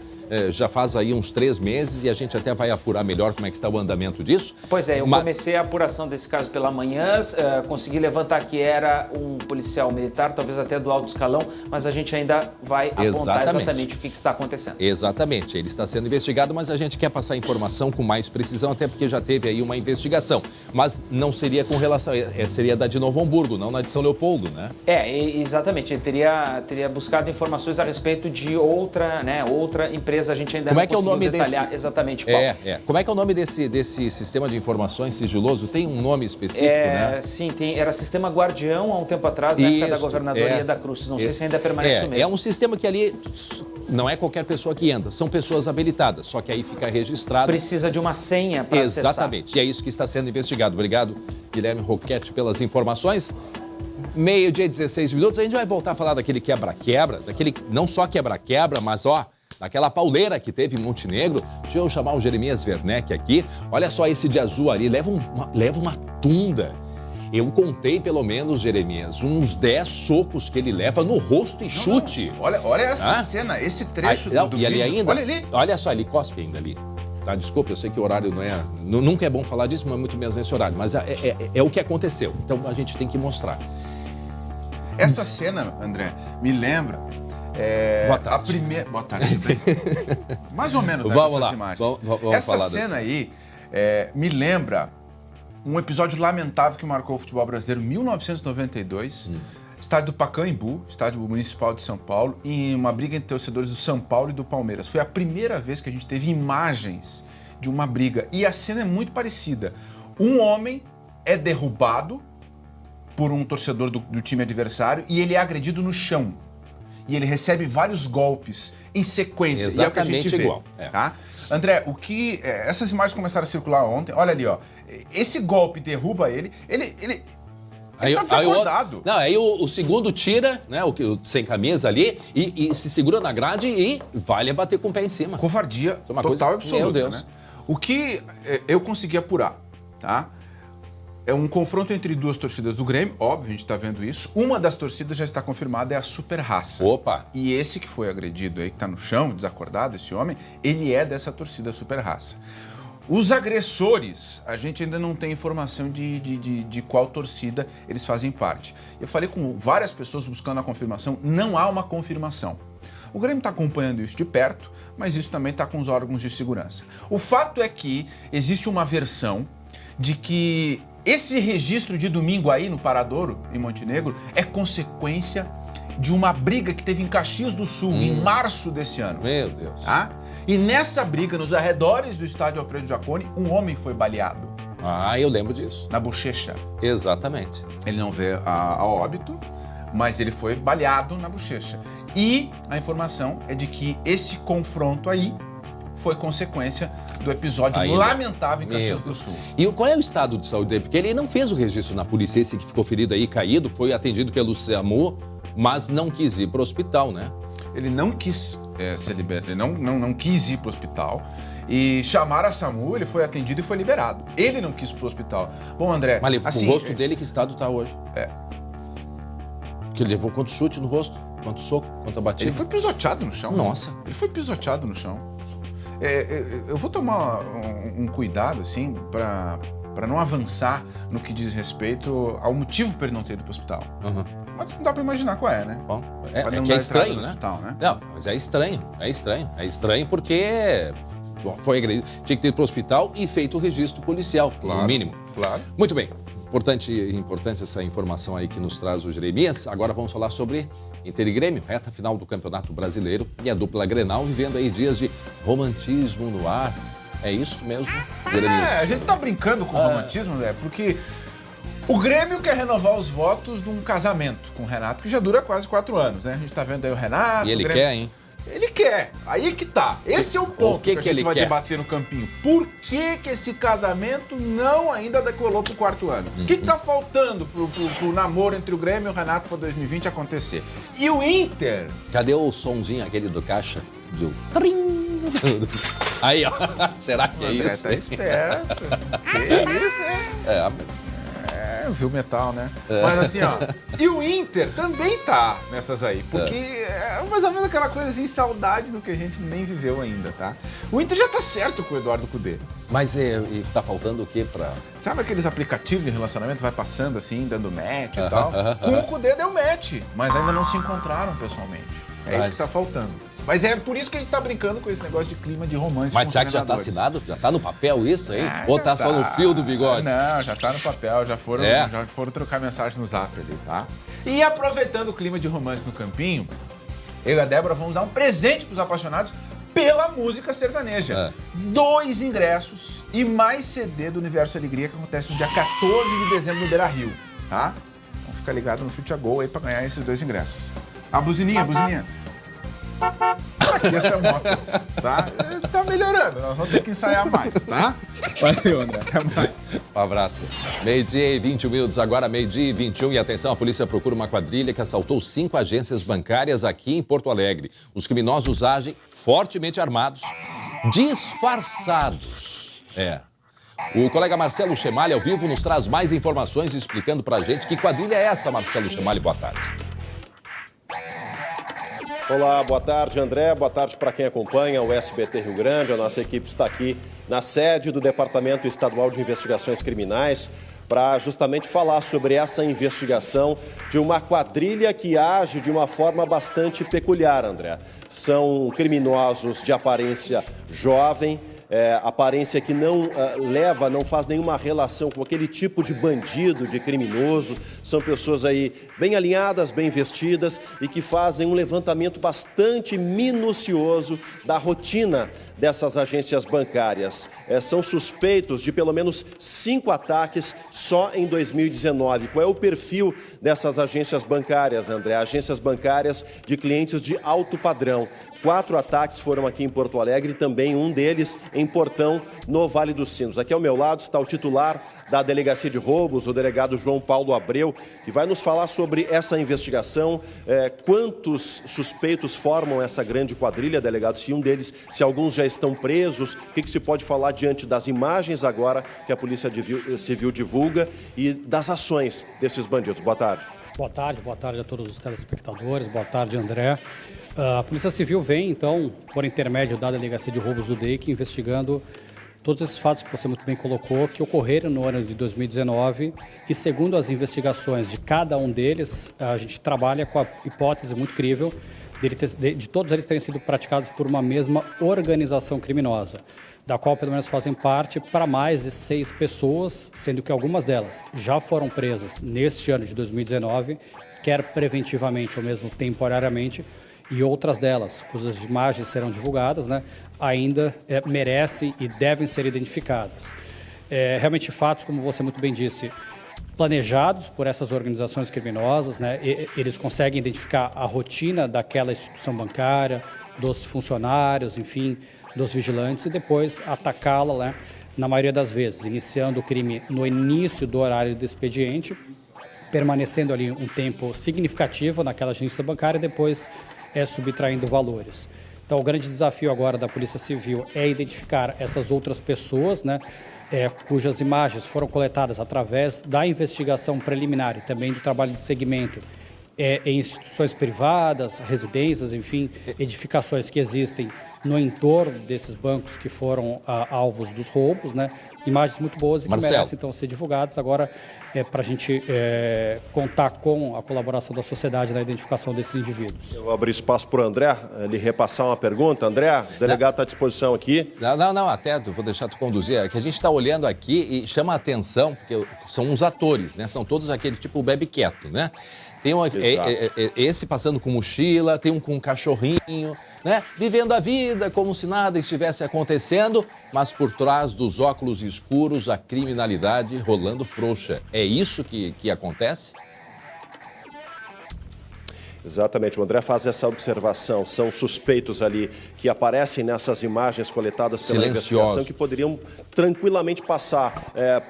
Já faz aí uns 3 meses e a gente até vai apurar melhor como é que está o andamento disso. Pois é, eu comecei a apuração desse caso pela manhã, consegui levantar que era um policial militar, talvez até do alto escalão, mas a gente ainda vai apontar exatamente o que está acontecendo. Exatamente, ele está sendo investigado, mas a gente quer passar a informação com mais precisão, até porque já teve aí uma investigação. Mas não seria com relação, seria da de Novo Hamburgo, não na de São Leopoldo, né? Exatamente, ele teria buscado informações a respeito de outra empresa. A gente ainda não conseguiu detalhar exatamente qual. Como é que é o nome desse sistema de informações sigiloso? Tem um nome específico, né? Sim, era Sistema Guardião há um tempo atrás, na época da governadoria da Cruz. Não sei se ainda permanece o mesmo. É um sistema que ali não é qualquer pessoa que entra, são pessoas habilitadas, só que aí fica registrado. Precisa de uma senha para acessar. Exatamente, e é isso que está sendo investigado. Obrigado, Guilherme Roquette, pelas informações. 12h, 16 minutos, a gente vai voltar a falar daquele quebra-quebra, daquele não só quebra-quebra, mas daquela pauleira que teve em Montenegro. Deixa eu chamar o Jeremias Werneck aqui. Olha só esse de azul ali, leva uma tunda. Eu contei pelo menos, Jeremias, uns 10 socos que ele leva no rosto e chute. Olha essa cena, esse trecho do vídeo. Ali ainda, olha ali. Olha só, ele cospe ainda ali. Tá, desculpa, eu sei que o horário nunca é bom falar disso, mas muito menos nesse horário. Mas é o que aconteceu, então a gente tem que mostrar. Essa cena, André, me lembra... Boa tarde. Boa tarde, tudo bem? Mais ou menos, né, vamos essas lá. imagens. Vamos essa falar cena dessa. aí me lembra um episódio lamentável que marcou o futebol brasileiro em 1992. Estádio do Pacaembu, estádio municipal de São Paulo, em uma briga entre torcedores do São Paulo e do Palmeiras. Foi a primeira vez que a gente teve imagens de uma briga. E a cena é muito parecida. Um homem é derrubado por um torcedor do time adversário e ele é agredido no chão. E ele recebe vários golpes em sequência. Exatamente, e é o que a gente vê, igual. Tá? André, essas imagens começaram a circular ontem. Olha ali, ó. Esse golpe derruba ele. Ele tá desacordado. Aí o segundo tira, né, o sem camisa ali, e se segura na grade e vai bater com o pé em cima. Covardia total absoluta. Meu Deus. Né? O que eu consegui apurar, tá? É um confronto entre 2 torcidas do Grêmio, óbvio, a gente está vendo isso. Uma das torcidas já está confirmada, é a Super Raça. Opa! E esse que foi agredido aí, que está no chão, desacordado, esse homem, ele é dessa torcida Super Raça. Os agressores, a gente ainda não tem informação de qual torcida eles fazem parte. Eu falei com várias pessoas buscando a confirmação, não há uma confirmação. O Grêmio está acompanhando isso de perto, mas isso também está com os órgãos de segurança. O fato é que existe uma versão de que esse registro de domingo aí no Paradouro, em Montenegro, é consequência de uma briga que teve em Caxias do Sul, em março desse ano. Meu Deus. Tá? E nessa briga, nos arredores do estádio Alfredo Jaconi, um homem foi baleado. Eu lembro disso. Na bochecha. Exatamente. Ele não veio a óbito, mas ele foi baleado na bochecha. E a informação é de que esse confronto aí foi consequência do episódio lamentável em Caxias do Sul. E qual é o estado de saúde dele? Porque ele não fez o registro na polícia, esse que ficou ferido aí, caído, foi atendido pelo SAMU, mas não quis ir para o hospital, né? ele não quis ser liberado, ele não quis ir para o hospital. E chamaram a SAMU, ele foi atendido e foi liberado. Ele não quis ir para o hospital. Bom, André... Mas assim, o rosto dele, que estado está hoje? Porque ele levou quanto chute no rosto, quanto soco, quanto batida. Ele foi pisoteado no chão. Nossa. Ele foi pisoteado no chão. Eu vou tomar um cuidado, assim, para não avançar no que diz respeito ao motivo para ele não ter ido para o hospital. Uhum. Mas não dá para imaginar qual é, né? Bom, que é estranho, né? Hospital, né? Não, mas é estranho. É estranho porque foi agredido. Tinha que ter ido para o hospital e feito o registro policial, no mínimo. Claro. Muito bem. Importante essa informação aí que nos traz o Jeremias. Agora vamos falar sobre Inter e Grêmio, reta final do Campeonato Brasileiro e a dupla Grenal vivendo aí dias de romantismo no ar. É isso mesmo, Jeremias? A gente tá brincando com romantismo, né? Porque o Grêmio quer renovar os votos de um casamento com o Renato, que já dura quase 4 anos, né? A gente tá vendo aí o Renato... E ele Grêmio... quer, hein? Ele quer. Aí que tá. Esse é o ponto que a gente vai debater no campinho. Por que esse casamento não ainda decolou pro 4º ano? O que tá faltando pro namoro entre o Grêmio e o Renato para 2020 acontecer? E o Inter? Cadê o sonzinho aquele do caixa? Do... Aí, ó. Será que é André, isso? Tá esperto. Que isso, hein? Viu metal, né? Mas assim, ó. E o Inter também tá nessas aí. Porque é mais ou menos aquela coisa assim, saudade do que a gente nem viveu ainda, tá? O Inter já tá certo com o Eduardo Cudê. Mas e tá faltando o quê pra... Sabe aqueles aplicativos de relacionamento, vai passando assim, dando match e tal? Com o Cudê deu match, mas ainda não se encontraram pessoalmente. É isso que tá faltando. Mas é por isso que a gente tá brincando com esse negócio de clima de romance. Mas será que já tá assinado? Já tá no papel isso aí? Ou tá só no fio do bigode? Não, já tá no papel, já foram trocar mensagem no Zap ali, tá? E aproveitando o clima de romance no campinho, eu e a Débora vamos dar um presente pros apaixonados pela música sertaneja. 2 ingressos e mais CD do Universo Alegria, que acontece no dia 14 de dezembro no Beira-Rio, tá? Então fica ligado no Chute a Gol aí pra ganhar esses 2 ingressos. A buzininha. Aqui essa moto, tá? Tá melhorando, nós vamos ter que ensaiar mais, tá? Valeu, André, até mais. Um abraço. 12h21 agora, 12h21. E atenção, a polícia procura uma quadrilha que assaltou 5 agências bancárias aqui em Porto Alegre. Os criminosos agem fortemente armados, disfarçados. O colega Marcelo Chemali, ao vivo, nos traz mais informações explicando pra gente que quadrilha é essa, Marcelo Chemali. Boa tarde. Olá, boa tarde, André. Boa tarde para quem acompanha o SBT Rio Grande. A nossa equipe está aqui na sede do Departamento Estadual de Investigações Criminais para justamente falar sobre essa investigação de uma quadrilha que age de uma forma bastante peculiar, André. São criminosos de aparência jovem, aparência que não faz nenhuma relação com aquele tipo de bandido, de criminoso. São pessoas aí bem alinhadas, bem vestidas e que fazem um levantamento bastante minucioso da rotina dessas agências bancárias. São suspeitos de pelo menos 5 ataques só em 2019. Qual é o perfil dessas agências bancárias, André? Agências bancárias de clientes de alto padrão. 4 ataques foram aqui em Porto Alegre e também um deles em Portão, no Vale dos Sinos. Aqui ao meu lado está o titular da Delegacia de Roubos, o delegado João Paulo Abreu, que vai nos falar sobre essa investigação, quantos suspeitos formam essa grande quadrilha, delegado, se alguns já estão presos, o que se pode falar diante das imagens agora que a Polícia Civil divulga e das ações desses bandidos. Boa tarde. Boa tarde a todos os telespectadores, boa tarde, André. A Polícia Civil vem, então, por intermédio da Delegacia de Roubos do DEIC, investigando todos esses fatos que você muito bem colocou, que ocorreram no ano de 2019 e, segundo as investigações de cada um deles, a gente trabalha com a hipótese muito crível de todos eles terem sido praticados por uma mesma organização criminosa, da qual pelo menos fazem parte para mais de 6 pessoas, sendo que algumas delas já foram presas neste ano de 2019, quer preventivamente ou mesmo temporariamente, e outras delas, cujas imagens serão divulgadas, ainda merecem e devem ser identificadas. Realmente fatos, como você muito bem disse, planejados por essas organizações criminosas, eles conseguem identificar a rotina daquela instituição bancária, dos funcionários, enfim, dos vigilantes e depois atacá-la, na maioria das vezes, iniciando o crime no início do horário do expediente, permanecendo ali um tempo significativo naquela agência bancária e depois subtraindo valores. Então, o grande desafio agora da Polícia Civil é identificar essas outras pessoas, né, cujas imagens foram coletadas através da investigação preliminar e também do trabalho de segmento em instituições privadas, residências, enfim, edificações que existem no entorno desses bancos que foram alvos dos roubos, né? Imagens muito boas e que merecem, então, ser divulgadas. Agora, para a gente contar com a colaboração da sociedade na identificação desses indivíduos. Eu vou abrir espaço para o André, lhe repassar uma pergunta. André, o delegado está à disposição aqui. Não, até vou deixar tu conduzir. É que a gente está olhando aqui e chama a atenção, porque são uns atores, né? São todos aquele tipo bebe quieto, né? Tem esse passando com mochila, tem um com um cachorrinho, né? Vivendo a vida como se nada estivesse acontecendo, mas por trás dos óculos escuros a criminalidade rolando frouxa. É isso que acontece? Exatamente, o André faz essa observação. São suspeitos ali que aparecem nessas imagens coletadas pela investigação que poderiam tranquilamente passar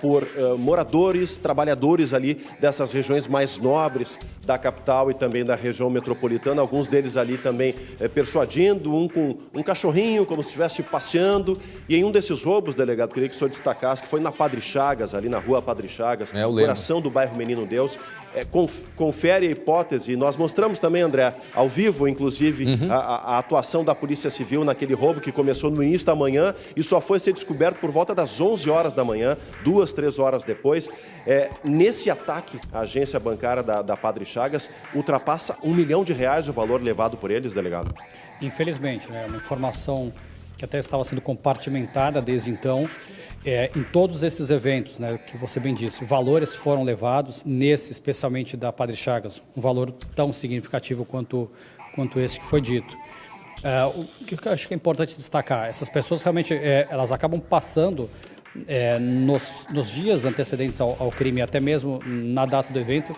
por moradores, trabalhadores ali dessas regiões mais nobres da capital e também da região metropolitana. Alguns deles ali também persuadindo, um com um cachorrinho, como se estivesse passeando. E em um desses roubos, delegado, queria que o senhor destacasse que foi na Padre Chagas, ali na rua Padre Chagas, coração do bairro Menino Deus. Confere a hipótese, nós mostramos também, André, ao vivo, inclusive, a atuação da Polícia Civil naquele roubo que começou no início da manhã e só foi ser descoberto por volta das 11 horas da manhã, 2, 3 horas depois. Nesse ataque, a agência bancária da Padre Chagas ultrapassa R$1 milhão o valor levado por eles, delegado. Infelizmente, né, uma informação que até estava sendo compartimentada desde então. Em todos esses eventos, né, que você bem disse, valores foram levados, nesse especialmente da Padre Chagas, um valor tão significativo quanto esse que foi dito. O que eu acho que é importante destacar, essas pessoas realmente elas acabam passando nos dias antecedentes ao crime, até mesmo na data do evento,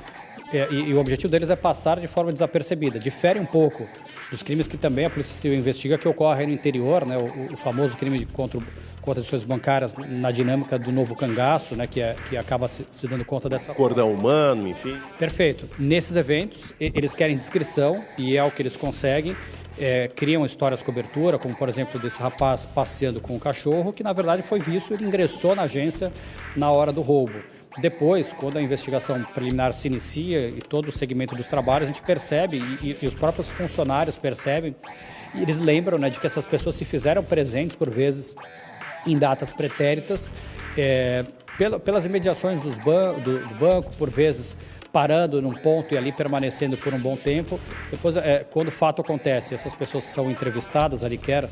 e o objetivo deles é passar de forma desapercebida. Difere um pouco dos crimes que também a Polícia Civil investiga, que ocorrem no interior, né, o famoso crime contra instituições bancárias na dinâmica do novo cangaço, né, que acaba se dando conta dessa cordão humano, enfim. Perfeito. Nesses eventos, eles querem descrição e é o que eles conseguem. Criam histórias cobertura, como por exemplo desse rapaz passeando com o cachorro, que na verdade foi visto, ele ingressou na agência na hora do roubo. Depois, quando a investigação preliminar se inicia e todo o segmento dos trabalhos, a gente percebe, e os próprios funcionários percebem, e eles lembram, né, de que essas pessoas se fizeram presentes por vezes em datas pretéritas, pelas imediações do banco, por vezes parando num ponto e ali permanecendo por um bom tempo. Depois, quando o fato acontece, essas pessoas são entrevistadas ali, quer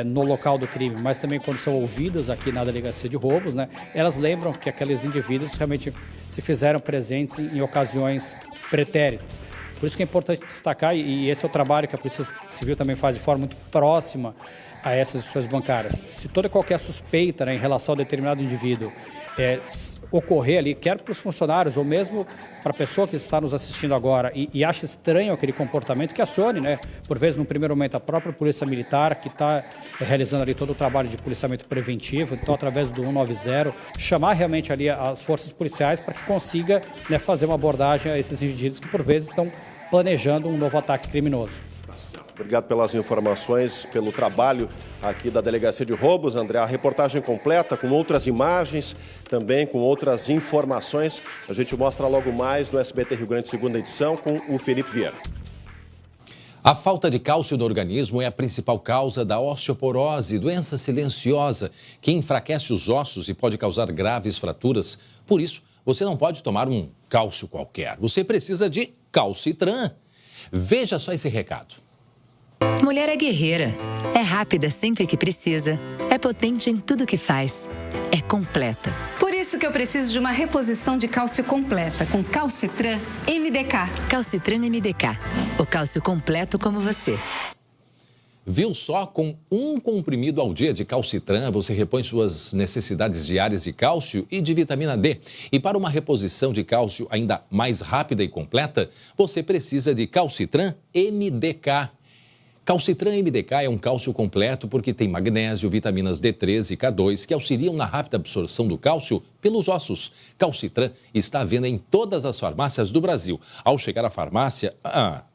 no local do crime, mas também quando são ouvidas aqui na delegacia de roubos, né, elas lembram que aqueles indivíduos realmente se fizeram presentes em ocasiões pretéritas. Por isso que é importante destacar, e esse é o trabalho que a Polícia Civil também faz de forma muito próxima a essas instituições bancárias. Se toda e qualquer suspeita, né, em relação a determinado indivíduo ocorrer ali, quer para os funcionários ou mesmo para a pessoa que está nos assistindo agora e acha estranho aquele comportamento, que acione, né, por vezes no primeiro momento a própria Polícia Militar, que está realizando ali todo o trabalho de policiamento preventivo, então através do 190, chamar realmente ali as forças policiais para que consiga, né, fazer uma abordagem a esses indivíduos que por vezes estão planejando um novo ataque criminoso. Obrigado pelas informações, pelo trabalho aqui da Delegacia de Roubos, André. A reportagem completa, com outras imagens, também com outras informações, a gente mostra logo mais no SBT Rio Grande, segunda edição, com o Felipe Vieira. A falta de cálcio no organismo é a principal causa da osteoporose, doença silenciosa que enfraquece os ossos e pode causar graves fraturas. Por isso, você não pode tomar um cálcio qualquer. Você precisa de Calcitran. Veja só esse recado. Mulher é guerreira, é rápida sempre que precisa, é potente em tudo que faz, é completa. Por isso que eu preciso de uma reposição de cálcio completa com Calcitran MDK. Calcitran MDK, o cálcio completo como você. Viu só? Com um comprimido ao dia de Calcitran, você repõe suas necessidades diárias de cálcio e de vitamina D. E para uma reposição de cálcio ainda mais rápida e completa, você precisa de Calcitran MDK. Calcitran MDK é um cálcio completo porque tem magnésio, vitaminas D3 e K2 que auxiliam na rápida absorção do cálcio pelos ossos. Calcitran está à venda em todas as farmácias do Brasil. Ao chegar à farmácia,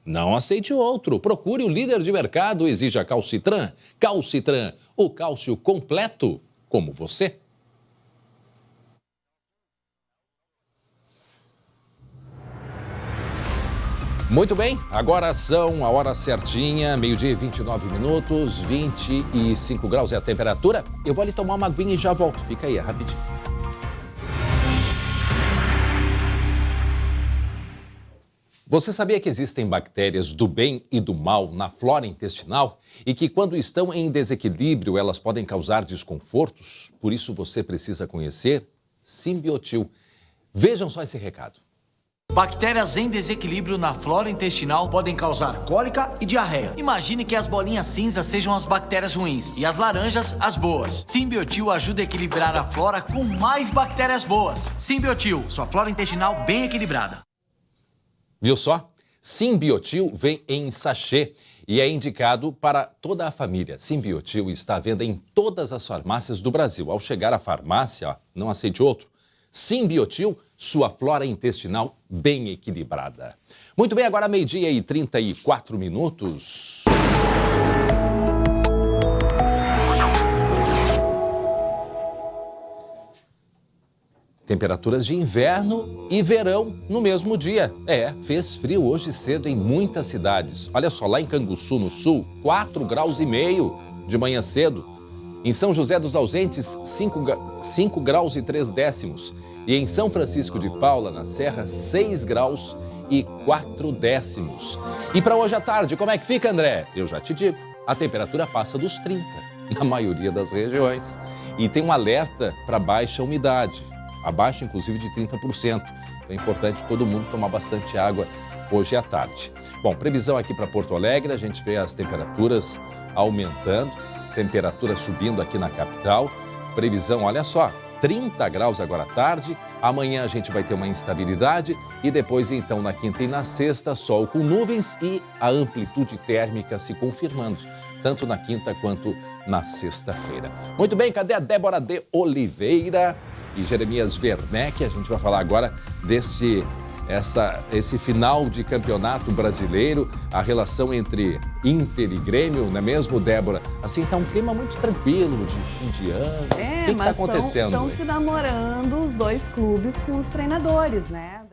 não aceite outro. Procure o líder de mercado, exija Calcitran. Calcitran, o cálcio completo como você. Muito bem, agora são a hora certinha, meio-dia e 29 minutos, 25 graus é a temperatura. Eu vou ali tomar uma aguinha e já volto. Fica aí, é rapidinho. Você sabia que existem bactérias do bem e do mal na flora intestinal e que quando estão em desequilíbrio elas podem causar desconfortos? Por isso você precisa conhecer Simbiotil. Vejam só esse recado. Bactérias em desequilíbrio na flora intestinal podem causar cólica e diarreia. Imagine que as bolinhas cinzas sejam as bactérias ruins e as laranjas as boas. Simbiotil ajuda a equilibrar a flora com mais bactérias boas. Simbiotil, sua flora intestinal bem equilibrada. Viu só? Simbiotil vem em sachê e é indicado para toda a família. Simbiotil está à venda em todas as farmácias do Brasil. Ao chegar à farmácia, não aceite outro. Simbiotil, sua flora intestinal bem equilibrada. Muito bem, agora meio-dia e 34 minutos. Temperaturas de inverno e verão no mesmo dia. Fez frio hoje cedo em muitas cidades. Olha só, lá em Canguçu, no sul, 4,5 graus de manhã cedo. Em São José dos Ausentes, 5 graus e 3 décimos. E em São Francisco de Paula, na Serra, 6 graus e 4 décimos. E para hoje à tarde, como é que fica, André? Eu já te digo, a temperatura passa dos 30, na maioria das regiões. E tem um alerta para baixa umidade, abaixo inclusive de 30%. Então é importante todo mundo tomar bastante água hoje à tarde. Bom, previsão aqui para Porto Alegre, a gente vê as temperaturas aumentando. Temperatura subindo aqui na capital. Previsão, olha só, 30 graus agora à tarde. Amanhã a gente vai ter uma instabilidade e depois, então, na quinta e na sexta, sol com nuvens e a amplitude térmica se confirmando, tanto na quinta quanto na sexta-feira. Muito bem, cadê a Débora de Oliveira e Jeremias Werneck? A gente vai falar agora esse final de campeonato brasileiro, a relação entre Inter e Grêmio, não é mesmo, Débora? Assim, tá um clima muito tranquilo de fim de ano. O que está acontecendo? Estão se namorando os dois clubes com os treinadores, né?